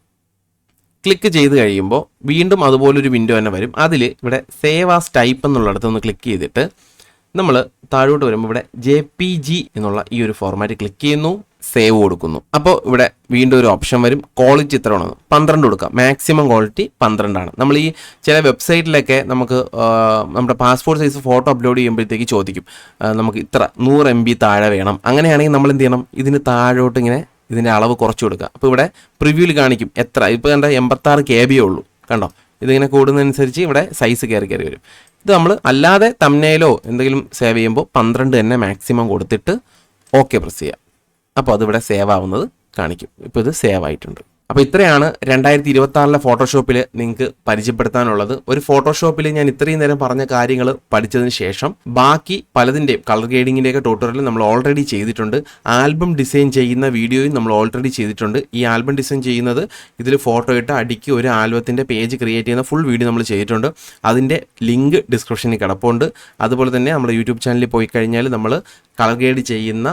ക്ലിക്ക് ചെയ്ത് കഴിയുമ്പോൾ വീണ്ടും അതുപോലൊരു വിൻഡോ തന്നെ വരും. അതിൽ ഇവിടെ സേവ് ആസ് ടൈപ്പ് എന്നുള്ളിടത്ത് ഒന്ന് ക്ലിക്ക് ചെയ്തിട്ട് നമ്മൾ താഴോട്ട് വരുമ്പോൾ ഇവിടെ JPG എന്നുള്ള ഈ ഒരു ഫോർമാറ്റ് ക്ലിക്ക് ചെയ്യുന്നു, സേവ് കൊടുക്കുന്നു. അപ്പോൾ ഇവിടെ വീണ്ടും ഒരു ഓപ്ഷൻ വരും. ക്വാളിറ്റി എത്രയാണ്? 12 കൊടുക്കാം. മാക്സിമം ക്വാളിറ്റി 12 ആണ്. നമ്മൾ ഈ ചില വെബ്സൈറ്റിലൊക്കെ നമുക്ക് നമ്മുടെ പാസ്പോർട്ട് സൈസ് ഫോട്ടോ അപ്ലോഡ് ചെയ്യുമ്പോഴത്തേക്ക് ചോദിക്കും നമുക്ക് ഇത്ര 100 MB താഴെ വേണം. അങ്ങനെയാണെങ്കിൽ നമ്മൾ എന്ത് ചെയ്യണം? ഇതിന് താഴോട്ട് ഇങ്ങനെ ഇതിൻ്റെ അളവ് കുറച്ച് കൊടുക്കുക. അപ്പോൾ ഇവിടെ പ്രിവ്യൂവിൽ കാണിക്കും എത്ര. ഇപ്പോൾ കണ്ട 86 KB ഉള്ളൂ. കണ്ടോ, ഇതിങ്ങനെ കൂടുന്നതനുസരിച്ച് ഇവിടെ സൈസ് കയറി വരും. ഇത് നമ്മൾ അല്ലാതെ തംബ്നെയിലോ എന്തെങ്കിലും സേവ് ചെയ്യുമ്പോൾ 12 തന്നെ മാക്സിമം കൊടുത്തിട്ട് ഓക്കെ പ്രസ് ചെയ്യാം. അപ്പോൾ അതിവിടെ സേവ് ആവുന്നത് കാണിക്കും. ഇപ്പോൾ ഇത് സേവ് ആയിട്ടുണ്ട്. അപ്പോൾ ഇത്രയാണ് 2026 ഫോട്ടോഷോപ്പിൽ നിങ്ങൾക്ക് പരിചയപ്പെടുത്താനുള്ളത്. ഒരു ഫോട്ടോഷോപ്പിൽ ഞാൻ ഇത്രയും നേരം പറഞ്ഞ കാര്യങ്ങൾ പഠിച്ചതിന് ശേഷം ബാക്കി പലതിൻ്റെയും കളർ ഗ്രേഡിങ്ങിൻ്റെയൊക്കെ ട്യൂട്ടോറിയൽ നമ്മൾ ഓൾറെഡി ചെയ്തിട്ടുണ്ട്. ആൽബം ഡിസൈൻ ചെയ്യുന്ന വീഡിയോയും നമ്മൾ ഓൾറെഡി ചെയ്തിട്ടുണ്ട്. ഈ ആൽബം ഡിസൈൻ ചെയ്യുന്നത് ഇതിൽ ഫോട്ടോ ഇട്ട് അടുക്കി ഒരു ആൽബത്തിൻ്റെ പേജ് ക്രിയേറ്റ് ചെയ്യുന്ന ഫുൾ വീഡിയോ നമ്മൾ ചെയ്തിട്ടുണ്ട്. അതിൻ്റെ ലിങ്ക് ഡിസ്ക്രിപ്ഷനിൽ കിടപ്പുണ്ട്. അതുപോലെ തന്നെ നമ്മുടെ യൂട്യൂബ് ചാനലിൽ പോയി കഴിഞ്ഞാൽ നമ്മൾ കളർ ഗ്രേഡ് ചെയ്യുന്ന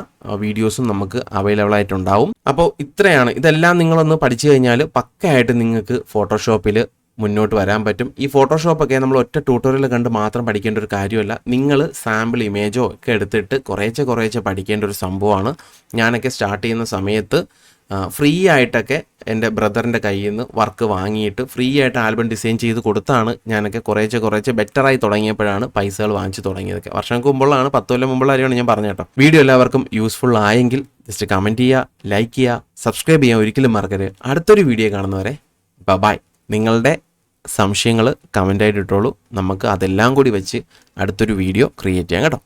വീഡിയോസും നമുക്ക് അവൈലബിൾ ആയിട്ടുണ്ടാവും. അപ്പോൾ ഇത്രയാണ്. ഇതെല്ലാം നിങ്ങളൊന്ന് പഠിച്ചു കഴിഞ്ഞാൽ പക്കയായിട്ട് നിങ്ങൾക്ക് ഫോട്ടോഷോപ്പിൽ മുന്നോട്ട് വരാൻ പറ്റും. ഈ ഫോട്ടോഷോപ്പൊക്കെ നമ്മൾ ഒറ്റ ട്യൂട്ടോറിയൽ കണ്ട് മാത്രം പഠിക്കേണ്ട ഒരു കാര്യമല്ല. നിങ്ങൾ സാമ്പിൾ ഇമേജോ ഒക്കെ എടുത്തിട്ട് കുറേശ്ശെ പഠിക്കേണ്ട ഒരു സംഭവമാണ്. ഞാനൊക്കെ സ്റ്റാർട്ട് ചെയ്യുന്ന സമയത്ത് ഫ്രീ ആയിട്ടൊക്കെ എൻ്റെ ബ്രദറിൻ്റെ കയ്യിൽ നിന്ന് വർക്ക് വാങ്ങിയിട്ട് ഫ്രീ ആയിട്ട് ആൽബം ഡിസൈൻ ചെയ്ത് കൊടുത്താണ് ഞാനൊക്കെ കുറേശ്ശെ ബെറ്ററായി തുടങ്ങിയപ്പോഴാണ് പൈസകൾ വാങ്ങിച്ച് തുടങ്ങിയതൊക്കെ. വർഷങ്ങൾക്ക് മുമ്പുള്ളതാണ്, 10 കൊല്ലം മുമ്പുള്ള കാര്യമാണ് ഞാൻ പറഞ്ഞു കേട്ടോ. വീഡിയോ എല്ലാവർക്കും യൂസ്ഫുൾ ആയെങ്കിൽ ജസ്റ്റ് കമൻറ്റ് ചെയ്യുക, ലൈക്ക് ചെയ്യുക, സബ്സ്ക്രൈബ് ചെയ്യാൻ ഒരിക്കലും മറക്കരുത്. അടുത്തൊരു വീഡിയോ കാണുന്നവരെ ബൈ. നിങ്ങളുടെ സംശയങ്ങൾ കമൻ്റായിട്ട് ഇട്ടോളൂ. നമുക്ക് അതെല്ലാം കൂടി വെച്ച് അടുത്തൊരു വീഡിയോ ക്രിയേറ്റ് ചെയ്യാം കേട്ടോ.